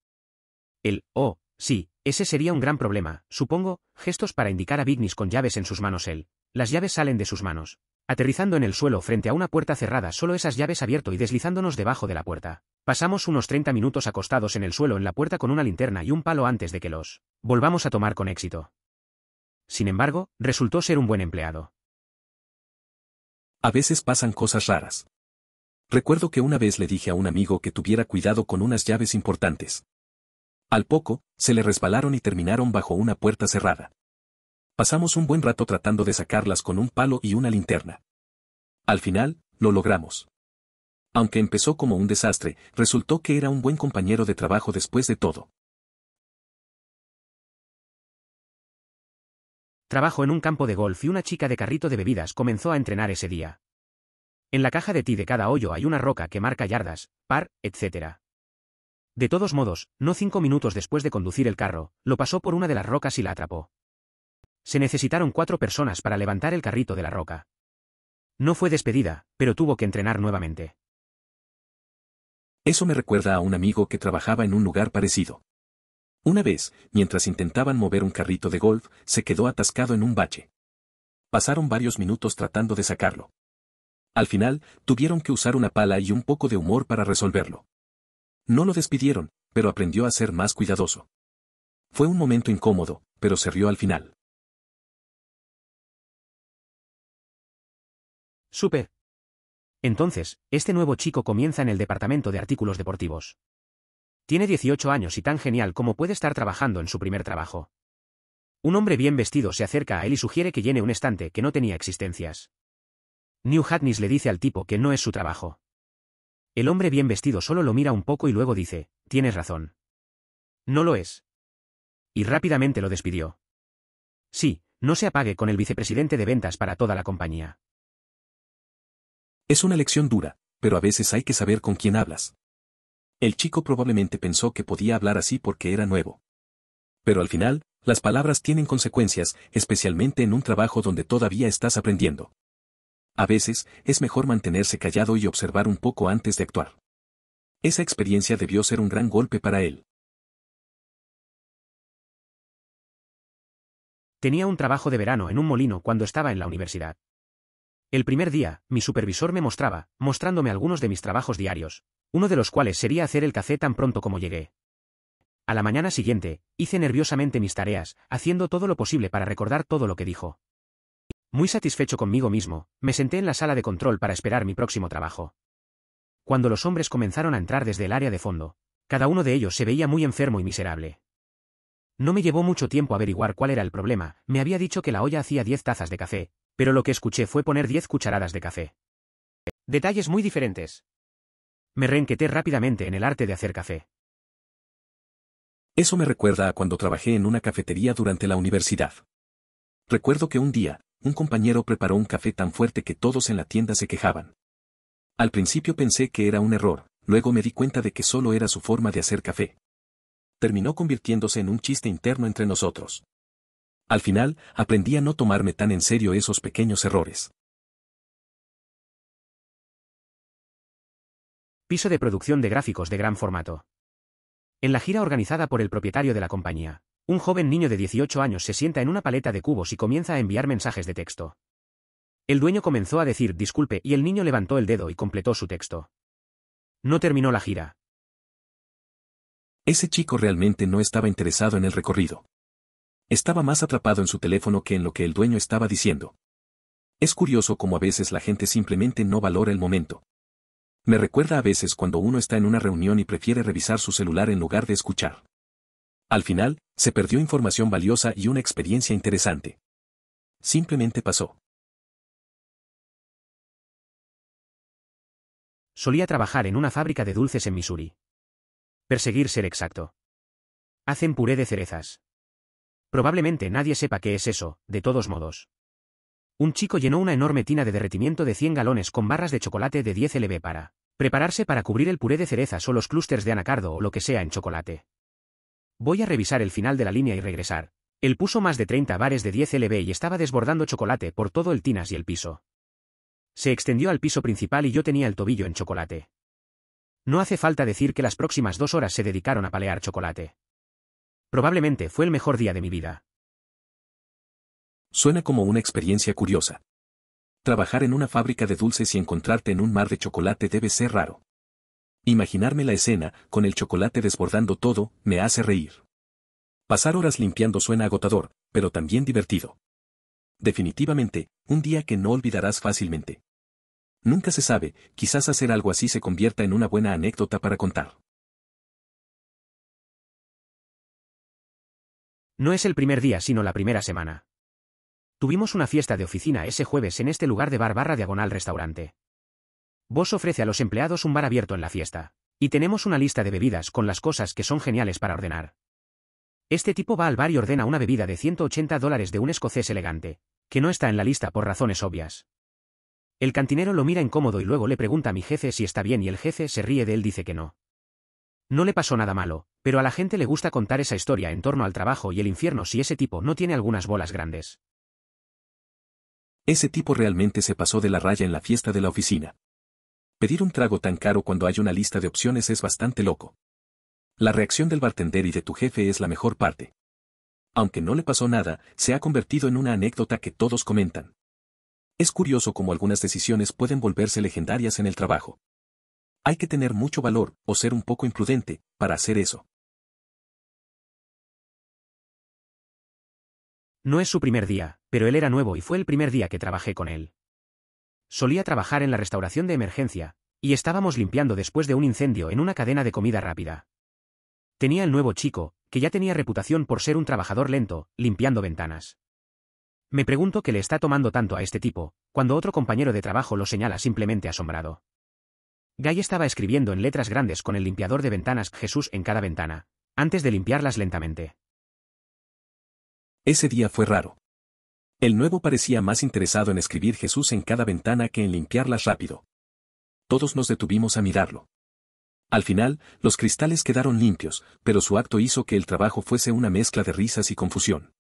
S1: Sí, ese sería un gran problema, supongo, gestos para indicar a Vignis con llaves en sus manos las llaves salen de sus manos. Aterrizando en el suelo frente a una puerta cerrada, solo esas llaves abierto y deslizándonos debajo de la puerta. Pasamos unos 30 minutos acostados en el suelo en la puerta con una linterna y un palo antes de que los volvamos a tomar con éxito. Sin embargo, resultó ser un buen empleado.
S2: A veces pasan cosas raras. Recuerdo que una vez le dije a un amigo que tuviera cuidado con unas llaves importantes. Al poco, se le resbalaron y terminaron bajo una puerta cerrada. Pasamos un buen rato tratando de sacarlas con un palo y una linterna. Al final, lo logramos. Aunque empezó como un desastre, resultó que era un buen compañero de trabajo después de todo.
S1: Trabajo en un campo de golf y una chica de carrito de bebidas comenzó a entrenar ese día. En la caja de tee de cada hoyo hay una roca que marca yardas, par, etc. De todos modos, no 5 minutos después de conducir el carro, lo pasó por una de las rocas y la atrapó. Se necesitaron 4 personas para levantar el carrito de la roca. No fue despedida, pero tuvo que entrenar nuevamente.
S2: Eso me recuerda a un amigo que trabajaba en un lugar parecido. Una vez, mientras intentaban mover un carrito de golf, se quedó atascado en un bache. Pasaron varios minutos tratando de sacarlo. Al final, tuvieron que usar una pala y un poco de humor para resolverlo. No lo despidieron, pero aprendió a ser más cuidadoso. Fue un momento incómodo, pero se rió al final.
S1: Súper. Entonces, este nuevo chico comienza en el departamento de artículos deportivos. Tiene 18 años y tan genial como puede estar trabajando en su primer trabajo. Un hombre bien vestido se acerca a él y sugiere que llene un estante que no tenía existencias. New Hatnis le dice al tipo que no es su trabajo. El hombre bien vestido solo lo mira un poco y luego dice, tienes razón. No lo es. Y rápidamente lo despidió. Sí, no se apague con el vicepresidente de ventas para toda la compañía.
S2: Es una lección dura, pero a veces hay que saber con quién hablas. El chico probablemente pensó que podía hablar así porque era nuevo. Pero al final, las palabras tienen consecuencias, especialmente en un trabajo donde todavía estás aprendiendo. A veces, es mejor mantenerse callado y observar un poco antes de actuar. Esa experiencia debió ser un gran golpe para él.
S1: Tenía un trabajo de verano en un molino cuando estaba en la universidad. El primer día, mi supervisor me mostrándome algunos de mis trabajos diarios, uno de los cuales sería hacer el café tan pronto como llegué. A la mañana siguiente, hice nerviosamente mis tareas, haciendo todo lo posible para recordar todo lo que dijo. Muy satisfecho conmigo mismo, me senté en la sala de control para esperar mi próximo trabajo. Cuando los hombres comenzaron a entrar desde el área de fondo, cada uno de ellos se veía muy enfermo y miserable. No me llevó mucho tiempo averiguar cuál era el problema, me había dicho que la olla hacía 10 tazas de café, pero lo que escuché fue poner 10 cucharadas de café. Detalles muy diferentes. Me reenqueté rápidamente en el arte de hacer café.
S2: Eso me recuerda a cuando trabajé en una cafetería durante la universidad. Recuerdo que un día, un compañero preparó un café tan fuerte que todos en la tienda se quejaban. Al principio pensé que era un error, luego me di cuenta de que solo era su forma de hacer café. Terminó convirtiéndose en un chiste interno entre nosotros. Al final, aprendí a no tomarme tan en serio esos pequeños errores.
S1: Piso de producción de gráficos de gran formato. En la gira organizada por el propietario de la compañía, un joven niño de 18 años se sienta en una paleta de cubos y comienza a enviar mensajes de texto. El dueño comenzó a decir disculpe y el niño levantó el dedo y completó su texto. No terminó la gira.
S2: Ese chico realmente no estaba interesado en el recorrido. Estaba más atrapado en su teléfono que en lo que el dueño estaba diciendo. Es curioso cómo a veces la gente simplemente no valora el momento. Me recuerda a veces cuando uno está en una reunión y prefiere revisar su celular en lugar de escuchar. Al final, se perdió información valiosa y una experiencia interesante. Simplemente pasó.
S1: Solía trabajar en una fábrica de dulces en Missouri. Perseguir ser exacto. Hacen puré de cerezas. Probablemente nadie sepa qué es eso, de todos modos. Un chico llenó una enorme tina de derretimiento de 100 galones con barras de chocolate de 10 lb para prepararse para cubrir el puré de cerezas o los clústers de anacardo o lo que sea en chocolate. Voy a revisar el final de la línea y regresar. Él puso más de 30 bares de 10 lb y estaba desbordando chocolate por todo el tinas y el piso. Se extendió al piso principal y yo tenía el tobillo en chocolate. No hace falta decir que las próximas 2 horas se dedicaron a palear chocolate. Probablemente fue el mejor día de mi vida.
S2: Suena como una experiencia curiosa. Trabajar en una fábrica de dulces y encontrarte en un mar de chocolate debe ser raro. Imaginarme la escena, con el chocolate desbordando todo, me hace reír. Pasar horas limpiando suena agotador, pero también divertido. Definitivamente, un día que no olvidarás fácilmente. Nunca se sabe, quizás hacer algo así se convierta en una buena anécdota para contar.
S1: No es el primer día sino la primera semana. Tuvimos una fiesta de oficina ese jueves en este lugar de bar diagonal restaurante. Boss ofrece a los empleados un bar abierto en la fiesta. Y tenemos una lista de bebidas con las cosas que son geniales para ordenar. Este tipo va al bar y ordena una bebida de $180 de un escocés elegante, que no está en la lista por razones obvias. El cantinero lo mira incómodo y luego le pregunta a mi jefe si está bien y el jefe se ríe de él, dice que no. No le pasó nada malo, pero a la gente le gusta contar esa historia en torno al trabajo y el infierno si ese tipo no tiene algunas bolas grandes.
S2: Ese tipo realmente se pasó de la raya en la fiesta de la oficina. Pedir un trago tan caro cuando hay una lista de opciones es bastante loco. La reacción del bartender y de tu jefe es la mejor parte. Aunque no le pasó nada, se ha convertido en una anécdota que todos comentan. Es curioso cómo algunas decisiones pueden volverse legendarias en el trabajo. Hay que tener mucho valor, o ser un poco imprudente, para hacer eso.
S1: No es su primer día, pero él era nuevo y fue el primer día que trabajé con él. Solía trabajar en la restauración de emergencia, y estábamos limpiando después de un incendio en una cadena de comida rápida. Tenía el nuevo chico, que ya tenía reputación por ser un trabajador lento, limpiando ventanas. Me pregunto qué le está tomando tanto a este tipo, cuando otro compañero de trabajo lo señala simplemente asombrado. Guy estaba escribiendo en letras grandes con el limpiador de ventanas Jesús en cada ventana, antes de limpiarlas lentamente.
S2: Ese día fue raro. El nuevo parecía más interesado en escribir Jesús en cada ventana que en limpiarlas rápido. Todos nos detuvimos a mirarlo. Al final, los cristales quedaron limpios, pero su acto hizo que el trabajo fuese una mezcla de risas y confusión.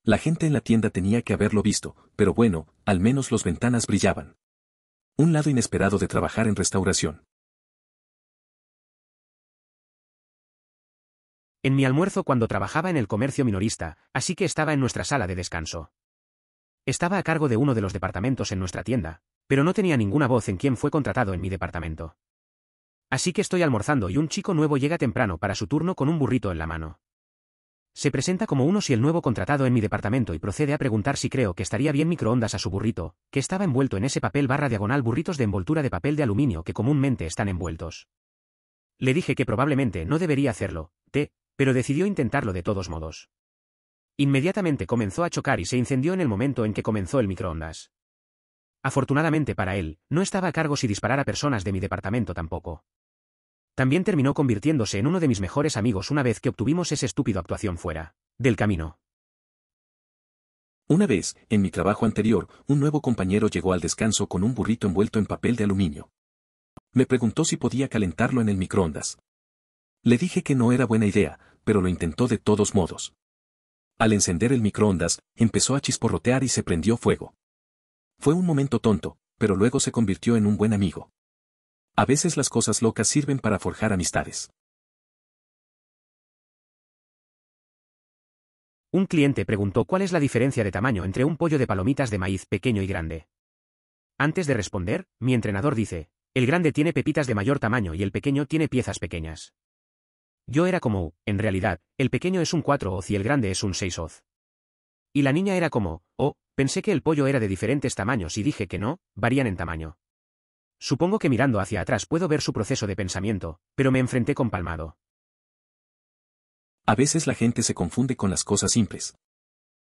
S2: La gente en la tienda tenía que haberlo visto, pero bueno, al menos las ventanas brillaban. Un lado inesperado de trabajar en restauración.
S1: En mi almuerzo cuando trabajaba en el comercio minorista, así que estaba en nuestra sala de descanso. Estaba a cargo de uno de los departamentos en nuestra tienda, pero no tenía ninguna voz en quién fue contratado en mi departamento. Así que estoy almorzando y un chico nuevo llega temprano para su turno con un burrito en la mano. Se presenta como uno si el nuevo contratado en mi departamento y procede a preguntar si creo que estaría bien microondas a su burrito, que estaba envuelto en ese papel diagonal burritos de envoltura de papel de aluminio que comúnmente están envueltos. Le dije que probablemente no debería hacerlo, pero decidió intentarlo de todos modos. Inmediatamente comenzó a chocar y se incendió en el momento en que comenzó el microondas. Afortunadamente para él, no estaba a cargo si disparar a personas de mi departamento tampoco. También terminó convirtiéndose en uno de mis mejores amigos una vez que obtuvimos esa estúpida actuación fuera del camino.
S2: Una vez, en mi trabajo anterior, un nuevo compañero llegó al descanso con un burrito envuelto en papel de aluminio. Me preguntó si podía calentarlo en el microondas. Le dije que no era buena idea, pero lo intentó de todos modos. Al encender el microondas, empezó a chisporrotear y se prendió fuego. Fue un momento tonto, pero luego se convirtió en un buen amigo. A veces las cosas locas sirven para forjar amistades.
S1: Un cliente preguntó cuál es la diferencia de tamaño entre un pollo de palomitas de maíz pequeño y grande. Antes de responder, mi entrenador dice, el grande tiene pepitas de mayor tamaño y el pequeño tiene piezas pequeñas. Yo era como, en realidad, el pequeño es un 4 oz y el grande es un 6 oz. Y la niña era como, pensé que el pollo era de diferentes tamaños y dije que no, varían en tamaño. Supongo que mirando hacia atrás puedo ver su proceso de pensamiento, pero me enfrenté con palmado.
S2: A veces la gente se confunde con las cosas simples.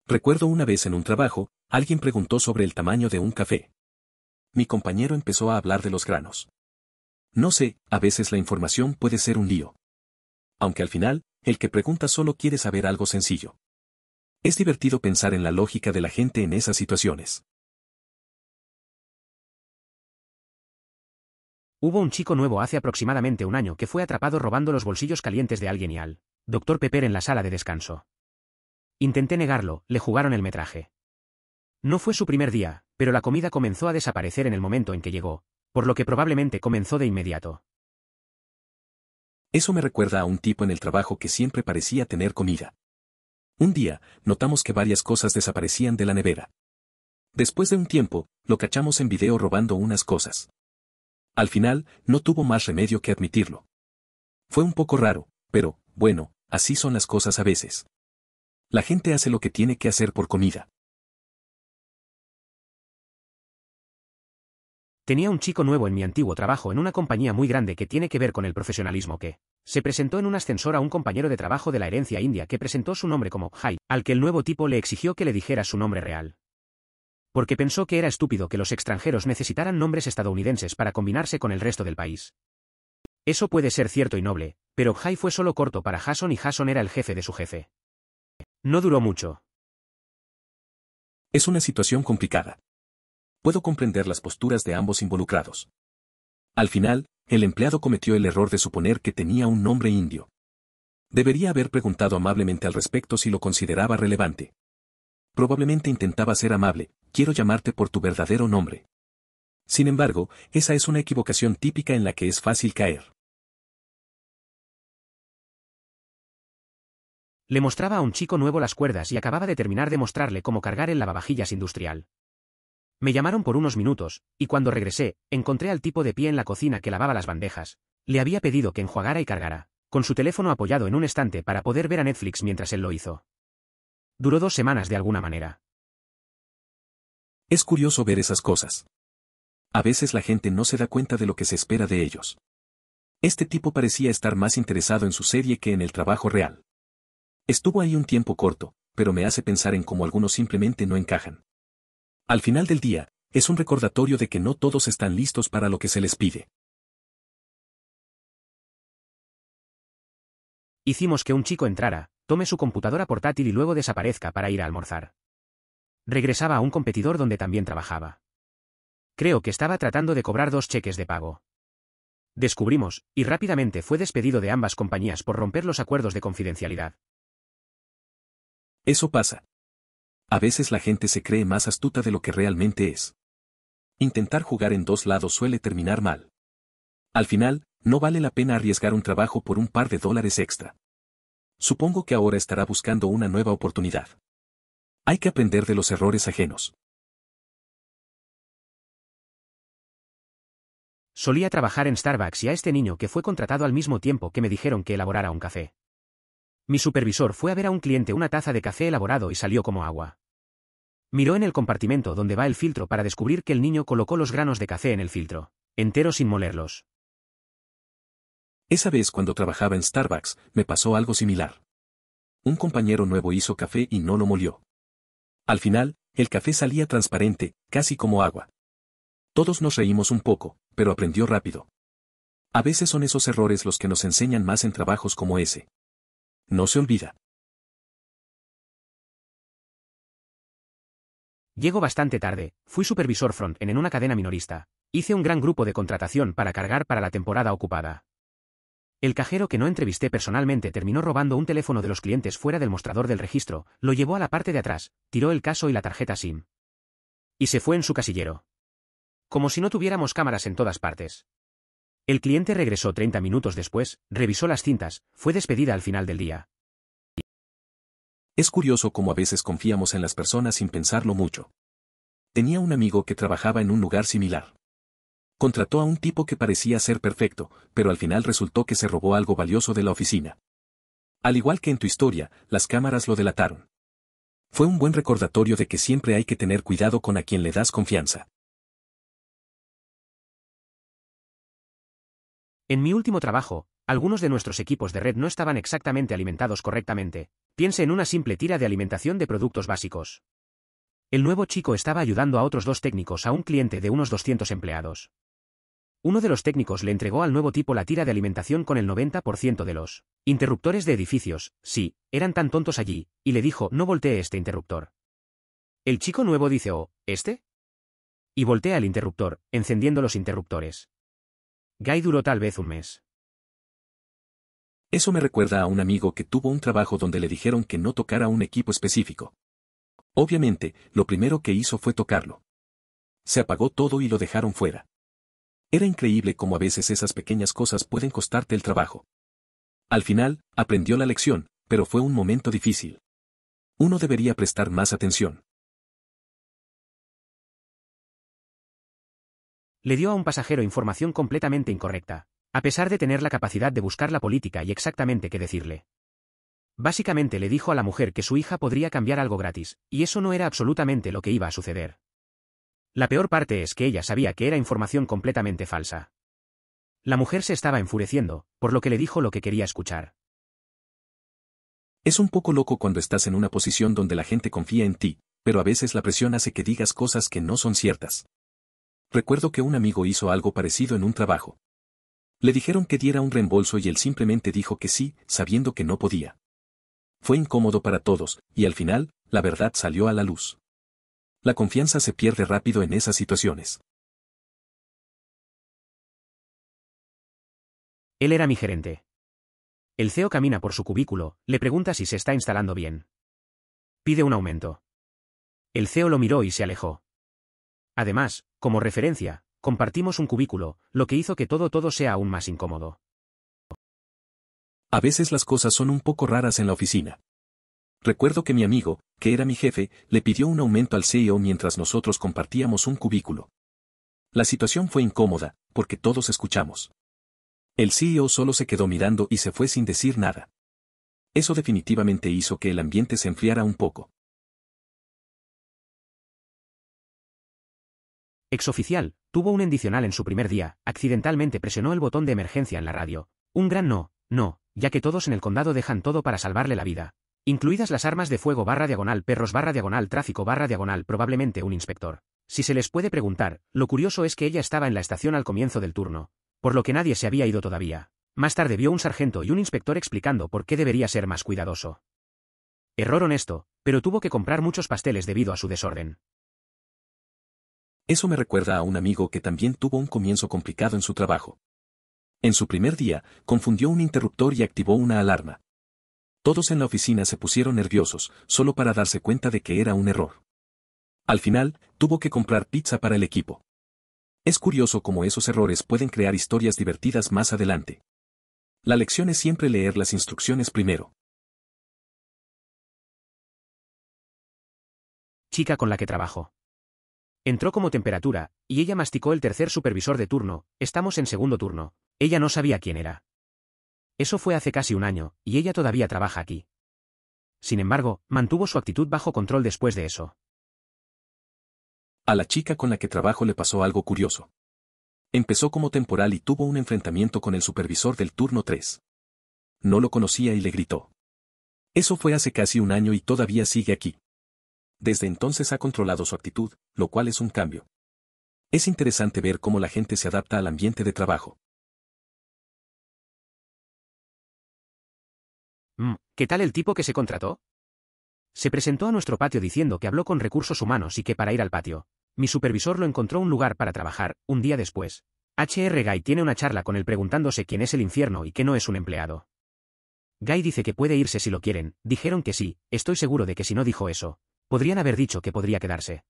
S2: Recuerdo una vez en un trabajo, alguien preguntó sobre el tamaño de un café. Mi compañero empezó a hablar de los granos. No sé, a veces la información puede ser un lío. Aunque al final, el que pregunta solo quiere saber algo sencillo. Es divertido pensar en la lógica de la gente en esas situaciones.
S1: Hubo un chico nuevo hace aproximadamente un año que fue atrapado robando los bolsillos calientes de alguien y al Dr. Pepper en la sala de descanso. Intenté negarlo, le jugaron el metraje. No fue su primer día, pero la comida comenzó a desaparecer en el momento en que llegó, por lo que probablemente comenzó de inmediato.
S2: Eso me recuerda a un tipo en el trabajo que siempre parecía tener comida. Un día, notamos que varias cosas desaparecían de la nevera. Después de un tiempo, lo cachamos en video robando unas cosas. Al final, no tuvo más remedio que admitirlo. Fue un poco raro, pero, bueno, así son las cosas a veces. La gente hace lo que tiene que hacer por comida.
S1: Tenía un chico nuevo en mi antiguo trabajo en una compañía muy grande que tiene que ver con el profesionalismo que se presentó en un ascensor a un compañero de trabajo de la herencia india que presentó su nombre como Jai, al que el nuevo tipo le exigió que le dijera su nombre real. Porque pensó que era estúpido que los extranjeros necesitaran nombres estadounidenses para combinarse con el resto del país. Eso puede ser cierto y noble, pero Jai fue solo corto para Jason y Jason era el jefe de su jefe. No duró mucho.
S2: Es una situación complicada. Puedo comprender las posturas de ambos involucrados. Al final, el empleado cometió el error de suponer que tenía un nombre indio. Debería haber preguntado amablemente al respecto si lo consideraba relevante. Probablemente intentaba ser amable, quiero llamarte por tu verdadero nombre. Sin embargo, esa es una equivocación típica en la que es fácil caer.
S1: Le mostraba a un chico nuevo las cuerdas y acababa de terminar de mostrarle cómo cargar el lavavajillas industrial. Me llamaron por unos minutos, y cuando regresé, encontré al tipo de pie en la cocina que lavaba las bandejas. Le había pedido que enjuagara y cargara, con su teléfono apoyado en un estante para poder ver a Netflix mientras él lo hizo. Duró 2 semanas de alguna manera.
S2: Es curioso ver esas cosas. A veces la gente no se da cuenta de lo que se espera de ellos. Este tipo parecía estar más interesado en su serie que en el trabajo real. Estuvo ahí un tiempo corto, pero me hace pensar en cómo algunos simplemente no encajan. Al final del día, es un recordatorio de que no todos están listos para lo que se les pide.
S1: Hicimos que un chico entrara, tome su computadora portátil y luego desaparezca para ir a almorzar. Regresaba a un competidor donde también trabajaba. Creo que estaba tratando de cobrar 2 cheques de pago. Descubrimos, y rápidamente fue despedido de ambas compañías por romper los acuerdos de confidencialidad.
S2: Eso pasa. A veces la gente se cree más astuta de lo que realmente es. Intentar jugar en 2 lados suele terminar mal. Al final, no vale la pena arriesgar un trabajo por un par de dólares extra. Supongo que ahora estará buscando una nueva oportunidad. Hay que aprender de los errores ajenos.
S1: Solía trabajar en Starbucks y a este niño que fue contratado al mismo tiempo que me dijeron que elaborara un café. Mi supervisor fue a ver a un cliente una taza de café elaborado y salió como agua. Miró en el compartimento donde va el filtro para descubrir que el niño colocó los granos de café en el filtro, enteros sin molerlos.
S2: Esa vez cuando trabajaba en Starbucks, me pasó algo similar. Un compañero nuevo hizo café y no lo molió. Al final, el café salía transparente, casi como agua. Todos nos reímos un poco, pero aprendió rápido. A veces son esos errores los que nos enseñan más en trabajos como ese. No se olvida.
S1: Llego bastante tarde, fui supervisor front-end en una cadena minorista. Hice un gran grupo de contratación para cargar para la temporada ocupada. El cajero que no entrevisté personalmente terminó robando un teléfono de los clientes fuera del mostrador del registro, lo llevó a la parte de atrás, tiró el caso y la tarjeta SIM. Y se fue en su casillero. Como si no tuviéramos cámaras en todas partes. El cliente regresó 30 minutos después, revisó las cintas, fue despedida al final del día.
S2: Es curioso cómo a veces confiamos en las personas sin pensarlo mucho. tenía un amigo que trabajaba en un lugar similar. Contrató a un tipo que parecía ser perfecto, pero al final resultó que se robó algo valioso de la oficina. Al igual que en tu historia, las cámaras lo delataron. Fue un buen recordatorio de que siempre hay que tener cuidado con a quien le das confianza.
S1: En mi último trabajo, algunos de nuestros equipos de red no estaban exactamente alimentados correctamente. Piense en una simple tira de alimentación de productos básicos. El nuevo chico estaba ayudando a otros 2 técnicos a un cliente de unos 200 empleados. Uno de los técnicos le entregó al nuevo tipo la tira de alimentación con el 90% de los interruptores de edificios, sí, eran tan tontos allí, y le dijo: no voltee este interruptor. El chico nuevo dice: oh, ¿este? Y voltea el interruptor, encendiendo los interruptores. Guy duró tal vez un mes.
S2: Eso me recuerda a un amigo que tuvo un trabajo donde le dijeron que no tocara un equipo específico. Obviamente, lo primero que hizo fue tocarlo. Se apagó todo y lo dejaron fuera. Era increíble cómo a veces esas pequeñas cosas pueden costarte el trabajo. Al final, aprendió la lección, pero fue un momento difícil. Uno debería prestar más atención.
S1: Le dio a un pasajero información completamente incorrecta, a pesar de tener la capacidad de buscar la política y exactamente qué decirle. Básicamente le dijo a la mujer que su hija podría cambiar algo gratis, y eso no era absolutamente lo que iba a suceder. La peor parte es que ella sabía que era información completamente falsa. La mujer se estaba enfureciendo, por lo que le dijo lo que quería escuchar.
S2: Es un poco loco cuando estás en una posición donde la gente confía en ti, pero a veces la presión hace que digas cosas que no son ciertas. Recuerdo que un amigo hizo algo parecido en un trabajo. Le dijeron que diera un reembolso y él simplemente dijo que sí, sabiendo que no podía. Fue incómodo para todos, y al final, la verdad salió a la luz. La confianza se pierde rápido en esas situaciones.
S1: Él era mi gerente. El CEO camina por su cubículo, le pregunta si se está instalando bien. Pide un aumento. El CEO lo miró y se alejó. Además, como referencia, compartimos un cubículo, lo que hizo que todo sea aún más incómodo.
S2: A veces las cosas son un poco raras en la oficina. Recuerdo que mi amigo, que era mi jefe, le pidió un aumento al CEO mientras nosotros compartíamos un cubículo. La situación fue incómoda, porque todos escuchamos. El CEO solo se quedó mirando y se fue sin decir nada. Eso definitivamente hizo que el ambiente se enfriara un poco.
S1: Exoficial, tuvo un adicional en su primer día, accidentalmente presionó el botón de emergencia en la radio. Un gran no, ya que todos en el condado dejan todo para salvarle la vida. Incluidas las armas de fuego / perros / tráfico / probablemente un inspector. Si se les puede preguntar, lo curioso es que ella estaba en la estación al comienzo del turno, por lo que nadie se había ido todavía. Más tarde vio un sargento y un inspector explicando por qué debería ser más cuidadoso. Error honesto, pero tuvo que comprar muchos pasteles debido a su desorden.
S2: Eso me recuerda a un amigo que también tuvo un comienzo complicado en su trabajo. En su primer día, confundió un interruptor y activó una alarma. Todos en la oficina se pusieron nerviosos, solo para darse cuenta de que era un error. Al final, tuvo que comprar pizza para el equipo. Es curioso cómo esos errores pueden crear historias divertidas más adelante. La lección es siempre leer las instrucciones primero.
S1: Chica con la que trabajo. Entró como temperatura, y ella masticó el tercer supervisor de turno. Estamos en segundo turno. Ella no sabía quién era. Eso fue hace casi un año, y ella todavía trabaja aquí. Sin embargo, mantuvo su actitud bajo control después de eso.
S2: A la chica con la que trabajo le pasó algo curioso. Empezó como temporal y tuvo un enfrentamiento con el supervisor del turno 3. No lo conocía y le gritó. Eso fue hace casi un año y todavía sigue aquí. Desde entonces ha controlado su actitud, lo cual es un cambio. Es interesante ver cómo la gente se adapta al ambiente de trabajo.
S1: ¿Qué tal el tipo que se contrató? Se presentó a nuestro patio diciendo que habló con recursos humanos y que para ir al patio, mi supervisor lo encontró un lugar para trabajar. Un día después, HR Guy tiene una charla con él preguntándose quién es el infierno y que no es un empleado. Guy dice que puede irse si lo quieren. Dijeron que sí. Estoy seguro de que si no dijo eso, podrían haber dicho que podría quedarse.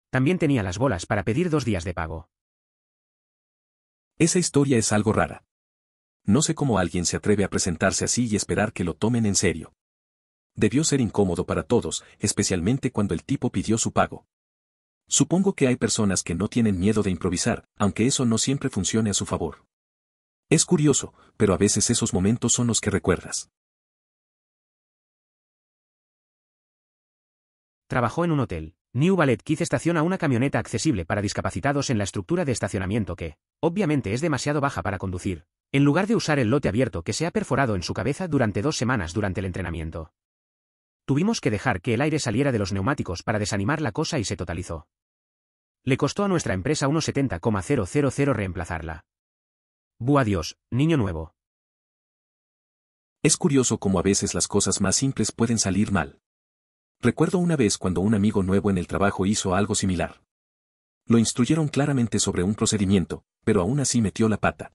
S1: También tenía las bolas para pedir 2 días de pago.
S2: Esa historia es algo rara. No sé cómo alguien se atreve a presentarse así y esperar que lo tomen en serio. Debió ser incómodo para todos, especialmente cuando el tipo pidió su pago. Supongo que hay personas que no tienen miedo de improvisar, aunque eso no siempre funcione a su favor. Es curioso, pero a veces esos momentos son los que recuerdas.
S1: Trabajó en un hotel. New Ballet Keith estaciona una camioneta accesible para discapacitados en la estructura de estacionamiento que, obviamente, es demasiado baja para conducir, en lugar de usar el lote abierto que se ha perforado en su cabeza durante 2 semanas durante el entrenamiento. Tuvimos que dejar que el aire saliera de los neumáticos para desanimar la cosa y se totalizó. Le costó a nuestra empresa unos 70,000 reemplazarla. ¡Buah Dios, niño nuevo!
S2: Es curioso cómo a veces las cosas más simples pueden salir mal. Recuerdo una vez cuando un amigo nuevo en el trabajo hizo algo similar. Lo instruyeron claramente sobre un procedimiento, pero aún así metió la pata.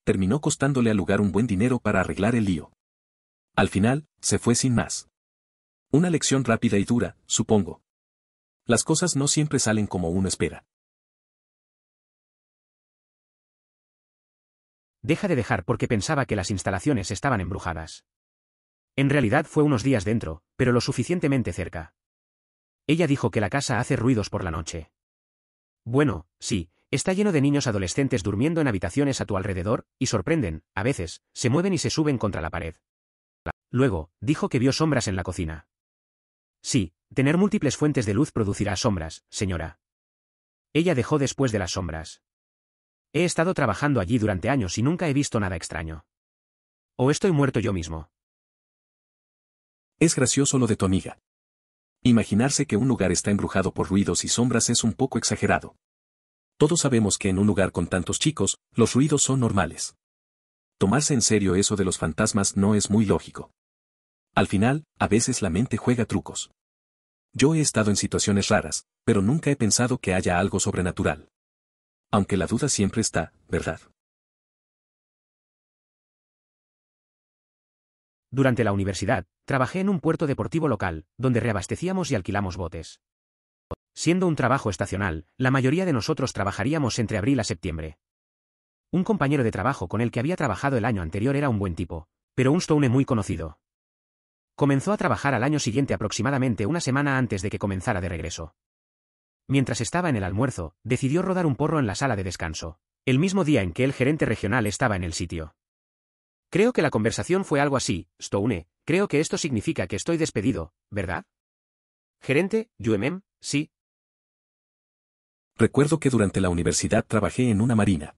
S2: Terminó costándole al lugar un buen dinero para arreglar el lío. Al final, se fue sin más. Una lección rápida y dura, supongo. Las cosas no siempre salen como uno espera.
S1: Deja de dejar porque pensaba que las instalaciones estaban embrujadas. En realidad fue unos días dentro, pero lo suficientemente cerca. Ella dijo que la casa hace ruidos por la noche. Bueno, sí, está lleno de niños adolescentes durmiendo en habitaciones a tu alrededor, y sorprenden, a veces, se mueven y se suben contra la pared. Luego, dijo que vio sombras en la cocina. Sí, tener múltiples fuentes de luz producirá sombras, señora. Ella dejó después de las sombras. He estado trabajando allí durante años y nunca he visto nada extraño. ¿O estoy muerto yo mismo?
S2: Es gracioso lo de tu amiga. Imaginarse que un lugar está embrujado por ruidos y sombras es un poco exagerado. Todos sabemos que en un lugar con tantos chicos, los ruidos son normales. Tomarse en serio eso de los fantasmas no es muy lógico. Al final, a veces la mente juega trucos. Yo he estado en situaciones raras, pero nunca he pensado que haya algo sobrenatural. Aunque la duda siempre está, ¿verdad?
S1: Durante la universidad, trabajé en un puerto deportivo local, donde reabastecíamos y alquilamos botes. Siendo un trabajo estacional, la mayoría de nosotros trabajaríamos entre abril a septiembre. Un compañero de trabajo con el que había trabajado el año anterior era un buen tipo, pero un Stone muy conocido. Comenzó a trabajar al año siguiente aproximadamente una semana antes de que comenzara de regreso. Mientras estaba en el almuerzo, decidió rodar un porro en la sala de descanso, el mismo día en que el gerente regional estaba en el sitio. Creo que la conversación fue algo así: Stone, creo que esto significa que estoy despedido, ¿verdad? Gerente, sí.
S2: Recuerdo que durante la universidad trabajé en una marina.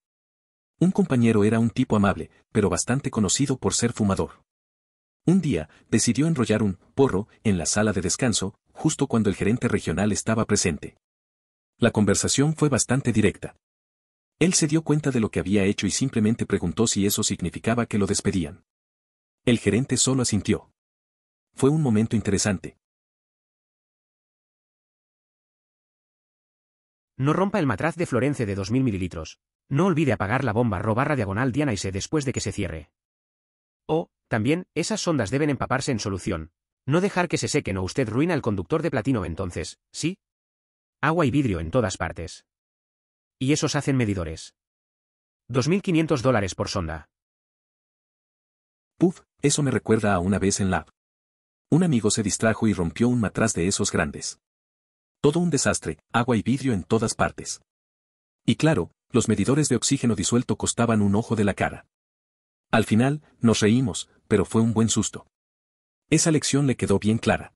S2: Un compañero era un tipo amable, pero bastante conocido por ser fumador. Un día, decidió enrollar un porro en la sala de descanso, justo cuando el gerente regional estaba presente. La conversación fue bastante directa. Él se dio cuenta de lo que había hecho y simplemente preguntó si eso significaba que lo despedían. El gerente solo asintió. Fue un momento interesante.
S1: No rompa el matraz de Florence de 2000 mililitros. No olvide apagar la bomba /diagonal Dianaise después de que se cierre. Oh, también, esas sondas deben empaparse en solución. No dejar que se sequen o usted ruina el conductor de platino entonces, ¿sí? Agua y vidrio en todas partes. Y esos hacen medidores. $2.500 por sonda.
S2: Puf, eso me recuerda a una vez en lab. Un amigo se distrajo y rompió un matraz de esos grandes. Todo un desastre, agua y vidrio en todas partes. Y claro, los medidores de oxígeno disuelto costaban un ojo de la cara. Al final, nos reímos, pero fue un buen susto. Esa lección le quedó bien clara.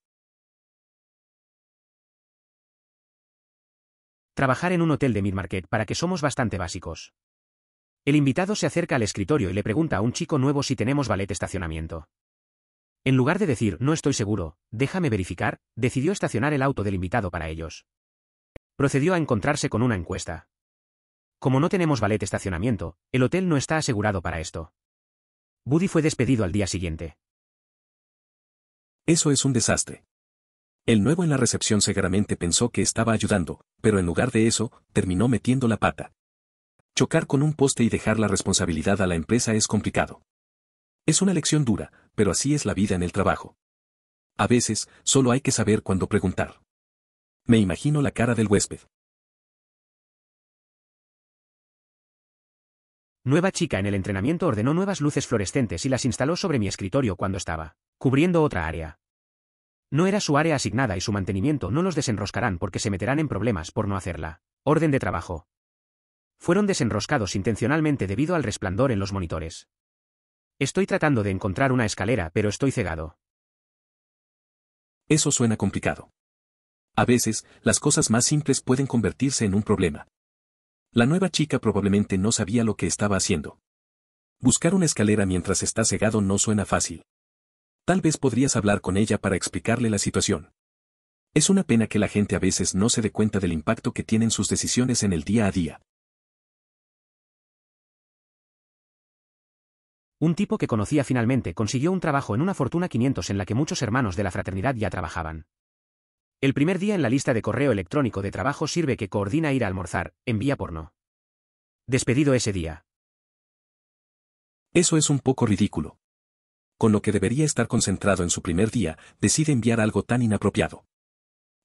S1: Trabajar en un hotel de mid-market para que somos bastante básicos. El invitado se acerca al escritorio y le pregunta a un chico nuevo si tenemos valet estacionamiento. En lugar de decir no estoy seguro, déjame verificar, decidió estacionar el auto del invitado para ellos. Procedió a encontrarse con una encuesta. Como no tenemos valet estacionamiento, el hotel no está asegurado para esto. Buddy fue despedido al día siguiente.
S2: Eso es un desastre. El nuevo en la recepción seguramente pensó que estaba ayudando, pero en lugar de eso, terminó metiendo la pata. Chocar con un poste y dejar la responsabilidad a la empresa es complicado. Es una lección dura, pero así es la vida en el trabajo. A veces, solo hay que saber cuándo preguntar. Me imagino la cara del huésped.
S1: Nueva chica en el entrenamiento ordenó nuevas luces fluorescentes y las instaló sobre mi escritorio cuando estaba cubriendo otra área. No era su área asignada y su mantenimiento no los desenroscarán porque se meterán en problemas por no hacerla. Orden de trabajo. Fueron desenroscados intencionalmente debido al resplandor en los monitores. Estoy tratando de encontrar una escalera, pero estoy cegado.
S2: Eso suena complicado. A veces, las cosas más simples pueden convertirse en un problema. La nueva chica probablemente no sabía lo que estaba haciendo. Buscar una escalera mientras está cegado no suena fácil. Tal vez podrías hablar con ella para explicarle la situación. Es una pena que la gente a veces no se dé cuenta del impacto que tienen sus decisiones en el día a día.
S1: Un tipo que conocía finalmente consiguió un trabajo en una Fortuna 500 en la que muchos hermanos de la fraternidad ya trabajaban. El primer día en la lista de correo electrónico de trabajo sirve que coordina ir a almorzar, envía porno. Despedido ese día.
S2: Eso es un poco ridículo. Con lo que debería estar concentrado en su primer día, decide enviar algo tan inapropiado.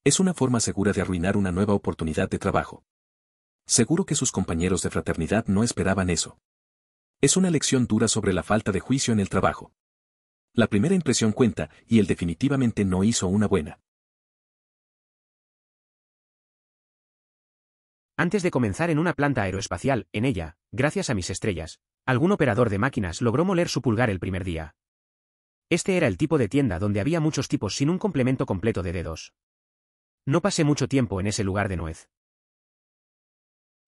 S2: Es una forma segura de arruinar una nueva oportunidad de trabajo. Seguro que sus compañeros de fraternidad no esperaban eso. Es una lección dura sobre la falta de juicio en el trabajo. La primera impresión cuenta, y él definitivamente no hizo una buena.
S1: Antes de comenzar en una planta aeroespacial, en ella, gracias a mis estrellas, algún operador de máquinas logró moler su pulgar el primer día. Este era el tipo de tienda donde había muchos tipos sin un complemento completo de dedos. No pasé mucho tiempo en ese lugar de nuez.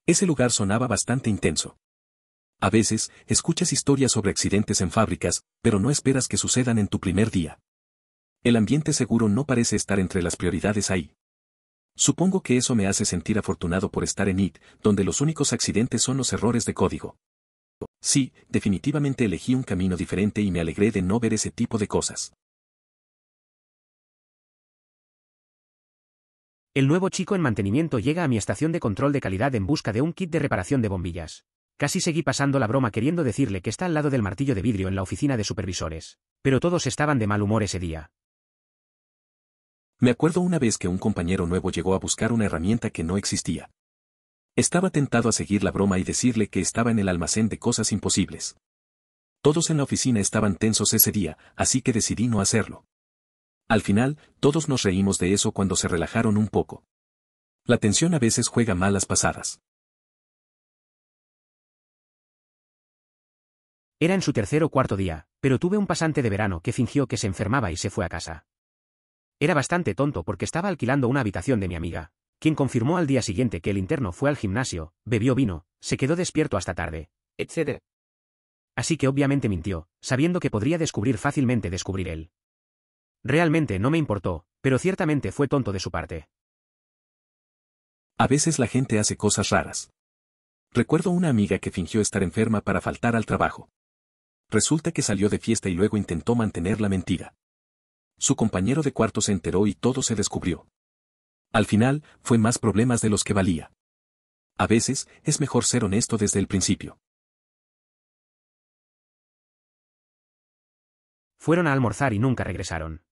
S2: Ese lugar sonaba bastante intenso. A veces, escuchas historias sobre accidentes en fábricas, pero no esperas que sucedan en tu primer día. El ambiente seguro no parece estar entre las prioridades ahí. Supongo que eso me hace sentir afortunado por estar en IT, donde los únicos accidentes son los errores de código. Sí, definitivamente elegí un camino diferente y me alegré de no ver ese tipo de cosas.
S1: El nuevo chico en mantenimiento llega a mi estación de control de calidad en busca de un kit de reparación de bombillas. Casi seguí pasando la broma queriendo decirle que está al lado del martillo de vidrio en la oficina de supervisores. Pero todos estaban de mal humor ese día.
S2: Me acuerdo una vez que un compañero nuevo llegó a buscar una herramienta que no existía. Estaba tentado a seguir la broma y decirle que estaba en el almacén de cosas imposibles. Todos en la oficina estaban tensos ese día, así que decidí no hacerlo. Al final, todos nos reímos de eso cuando se relajaron un poco. La tensión a veces juega malas pasadas.
S1: Era en su tercer o cuarto día, pero tuve un pasante de verano que fingió que se enfermaba y se fue a casa. Era bastante tonto porque estaba alquilando una habitación de mi amiga, quien confirmó al día siguiente que el interno fue al gimnasio, bebió vino, se quedó despierto hasta tarde, etc. Así que obviamente mintió, sabiendo que podría descubrir fácilmente descubrir él. Realmente no me importó, pero ciertamente fue tonto de su parte.
S2: A veces la gente hace cosas raras. Recuerdo una amiga que fingió estar enferma para faltar al trabajo. Resulta que salió de fiesta y luego intentó mantener la mentira. Su compañero de cuarto se enteró y todo se descubrió. Al final, fue más problemas de los que valía. A veces, es mejor ser honesto desde el principio.
S1: Fueron a almorzar y nunca regresaron.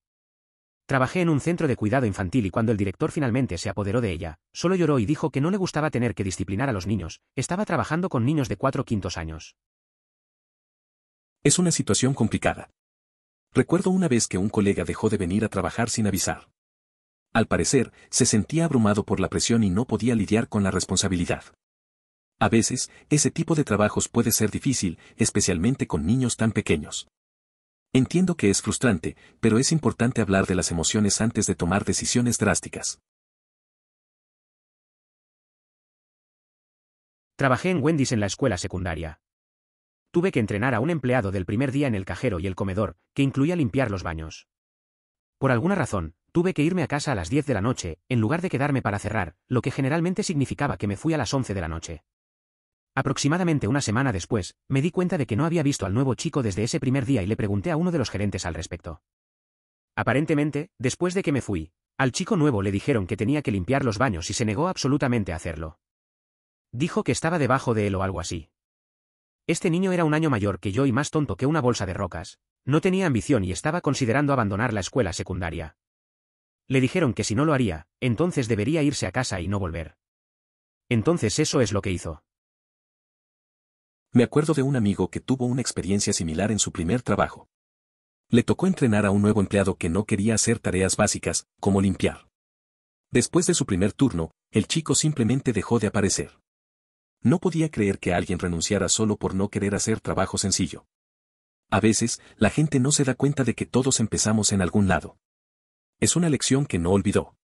S1: Trabajé en un centro de cuidado infantil y cuando el director finalmente se apoderó de ella, solo lloró y dijo que no le gustaba tener que disciplinar a los niños, estaba trabajando con niños de 4/5 años.
S2: Es una situación complicada. Recuerdo una vez que un colega dejó de venir a trabajar sin avisar. Al parecer, se sentía abrumado por la presión y no podía lidiar con la responsabilidad. A veces, ese tipo de trabajos puede ser difícil, especialmente con niños tan pequeños. Entiendo que es frustrante, pero es importante hablar de las emociones antes de tomar decisiones drásticas.
S1: Trabajé en Wendy's en la escuela secundaria. Tuve que entrenar a un empleado del primer día en el cajero y el comedor, que incluía limpiar los baños. Por alguna razón, tuve que irme a casa a las 10 de la noche, en lugar de quedarme para cerrar, lo que generalmente significaba que me fui a las 11 de la noche. Aproximadamente una semana después, me di cuenta de que no había visto al nuevo chico desde ese primer día y le pregunté a uno de los gerentes al respecto. Aparentemente, después de que me fui, al chico nuevo le dijeron que tenía que limpiar los baños y se negó absolutamente a hacerlo. Dijo que estaba debajo de él o algo así. Este niño era un año mayor que yo y más tonto que una bolsa de rocas. No tenía ambición y estaba considerando abandonar la escuela secundaria. Le dijeron que si no lo haría, entonces debería irse a casa y no volver. Entonces eso es lo que hizo.
S2: Me acuerdo de un amigo que tuvo una experiencia similar en su primer trabajo. Le tocó entrenar a un nuevo empleado que no quería hacer tareas básicas, como limpiar. Después de su primer turno, el chico simplemente dejó de aparecer. No podía creer que alguien renunciara solo por no querer hacer trabajo sencillo. A veces, la gente no se da cuenta de que todos empezamos en algún lado. Es una lección que no olvidó.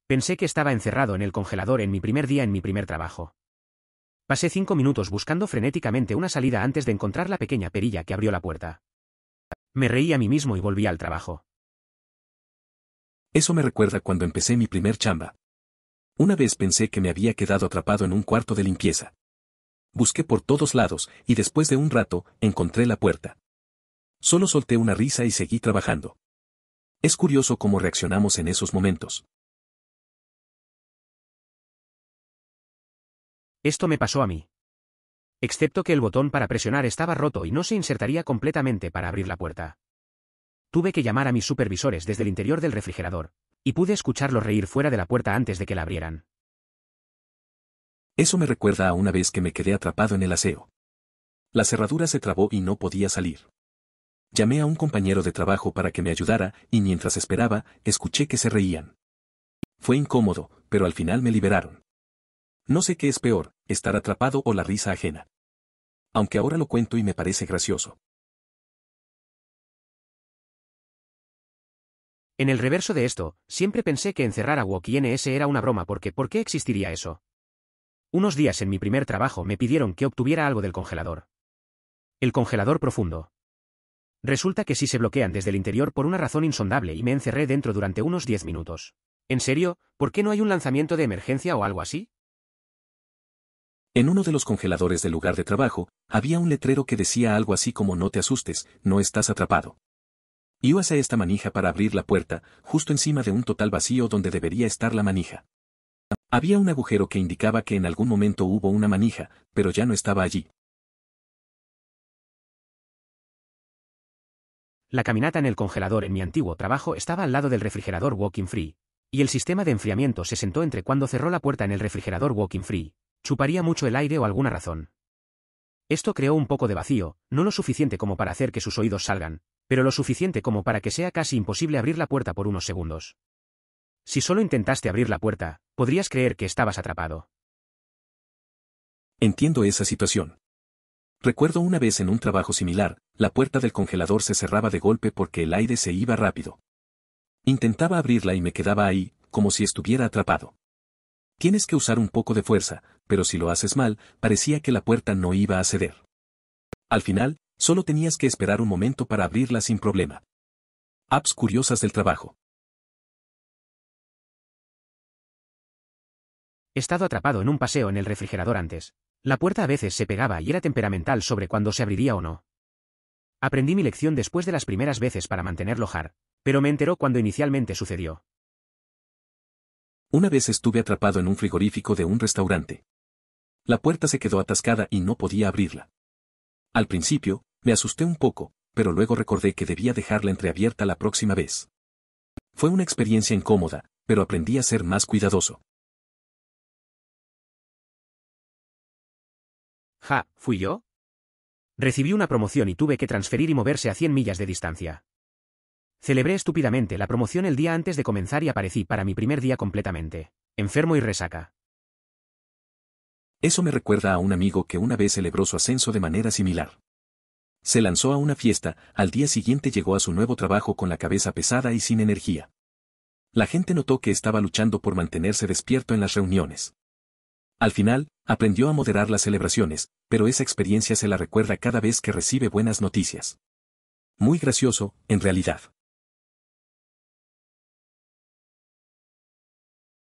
S1: Pensé que estaba encerrado en el congelador en mi primer día en mi primer trabajo. Pasé 5 minutos buscando frenéticamente una salida antes de encontrar la pequeña perilla que abrió la puerta. Me reí a mí mismo y volví al trabajo.
S2: Eso me recuerda cuando empecé mi primer chamba. Una vez pensé que me había quedado atrapado en un cuarto de limpieza. Busqué por todos lados, y después de un rato, encontré la puerta. Solo solté una risa y seguí trabajando. Es curioso cómo reaccionamos en esos momentos.
S1: Esto me pasó a mí. Excepto que el botón para presionar estaba roto y no se insertaría completamente para abrir la puerta. Tuve que llamar a mis supervisores desde el interior del refrigerador, y pude escucharlos reír fuera de la puerta antes de que la abrieran.
S2: Eso me recuerda a una vez que me quedé atrapado en el aseo. La cerradura se trabó y no podía salir. Llamé a un compañero de trabajo para que me ayudara, y mientras esperaba, escuché que se reían. Fue incómodo, pero al final me liberaron. No sé qué es peor, estar atrapado o la risa ajena. Aunque ahora lo cuento y me parece gracioso.
S1: En el reverso de esto, siempre pensé que encerrar a Wok y NS era una broma porque ¿por qué existiría eso? Unos días en mi primer trabajo me pidieron que obtuviera algo del congelador. El congelador profundo. Resulta que sí se bloquean desde el interior por una razón insondable y me encerré dentro durante unos 10 minutos. ¿En serio? ¿Por qué no hay un lanzamiento de emergencia o algo así?
S2: En uno de los congeladores del lugar de trabajo, había un letrero que decía algo así como no te asustes, no estás atrapado. Y usé esta manija para abrir la puerta, justo encima de un total vacío donde debería estar la manija. Había un agujero que indicaba que en algún momento hubo una manija, pero ya no estaba allí.
S1: La caminata en el congelador en mi antiguo trabajo estaba al lado del refrigerador Walking Free, y el sistema de enfriamiento se sentó entre cuando cerró la puerta en el refrigerador Walking Free. Chuparía mucho el aire o alguna razón. Esto creó un poco de vacío, no lo suficiente como para hacer que sus oídos salgan, pero lo suficiente como para que sea casi imposible abrir la puerta por unos segundos. Si solo intentaste abrir la puerta, podrías creer que estabas atrapado.
S2: Entiendo esa situación. Recuerdo una vez en un trabajo similar, la puerta del congelador se cerraba de golpe porque el aire se iba rápido. Intentaba abrirla y me quedaba ahí, como si estuviera atrapado. Tienes que usar un poco de fuerza, pero si lo haces mal, parecía que la puerta no iba a ceder. Al final, solo tenías que esperar un momento para abrirla sin problema. Apps curiosas del trabajo.
S1: He estado atrapado en un paseo en el refrigerador antes. La puerta a veces se pegaba y era temperamental sobre cuándo se abriría o no. Aprendí mi lección después de las primeras veces para mantenerlo hard, pero me enteró cuando inicialmente sucedió.
S2: Una vez estuve atrapado en un frigorífico de un restaurante. La puerta se quedó atascada y no podía abrirla. Al principio, me asusté un poco, pero luego recordé que debía dejarla entreabierta la próxima vez. Fue una experiencia incómoda, pero aprendí a ser más cuidadoso.
S1: Ja, ¿fui yo? Recibí una promoción y tuve que transferir y moverse a 100 millas de distancia. Celebré estúpidamente la promoción el día antes de comenzar y aparecí para mi primer día completamente enfermo y resaca.
S2: Eso me recuerda a un amigo que una vez celebró su ascenso de manera similar. Se lanzó a una fiesta, al día siguiente llegó a su nuevo trabajo con la cabeza pesada y sin energía. La gente notó que estaba luchando por mantenerse despierto en las reuniones. Al final, aprendió a moderar las celebraciones, pero esa experiencia se la recuerda cada vez que recibe buenas noticias. Muy gracioso, en realidad.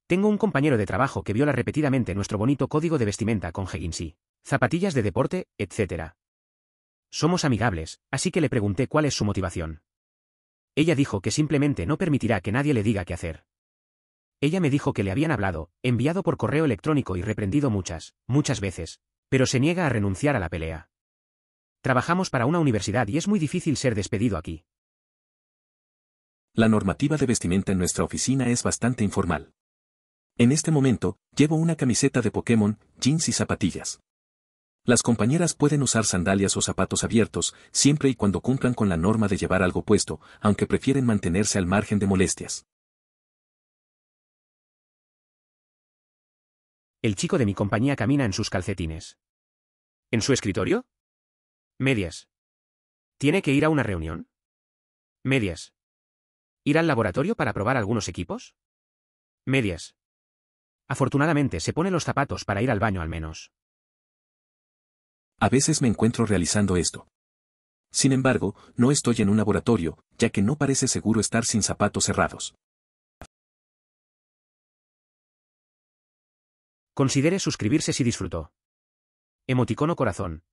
S1: Tengo un compañero de trabajo que viola repetidamente nuestro bonito código de vestimenta con jeans, zapatillas de deporte, etc. Somos amigables, así que le pregunté cuál es su motivación. Ella dijo que simplemente no permitirá que nadie le diga qué hacer. Ella me dijo que le habían hablado, enviado por correo electrónico y reprendido muchas veces, pero se niega a renunciar a la pelea. Trabajamos para una universidad y es muy difícil ser despedido aquí.
S2: La normativa de vestimenta en nuestra oficina es bastante informal. En este momento, llevo una camiseta de Pokémon, jeans y zapatillas. Las compañeras pueden usar sandalias o zapatos abiertos, siempre y cuando cumplan con la norma de llevar algo puesto, aunque prefieren mantenerse al margen de molestias.
S1: El chico de mi compañía camina en sus calcetines. ¿En su escritorio? Medias. ¿Tiene que ir a una reunión? Medias. ¿Ir al laboratorio para probar algunos equipos? Medias. Afortunadamente se pone los zapatos para ir al baño al menos.
S2: A veces me encuentro realizando esto. Sin embargo, no estoy en un laboratorio, ya que no parece seguro estar sin zapatos cerrados.
S1: Considere suscribirse si disfrutó. Emoticono corazón.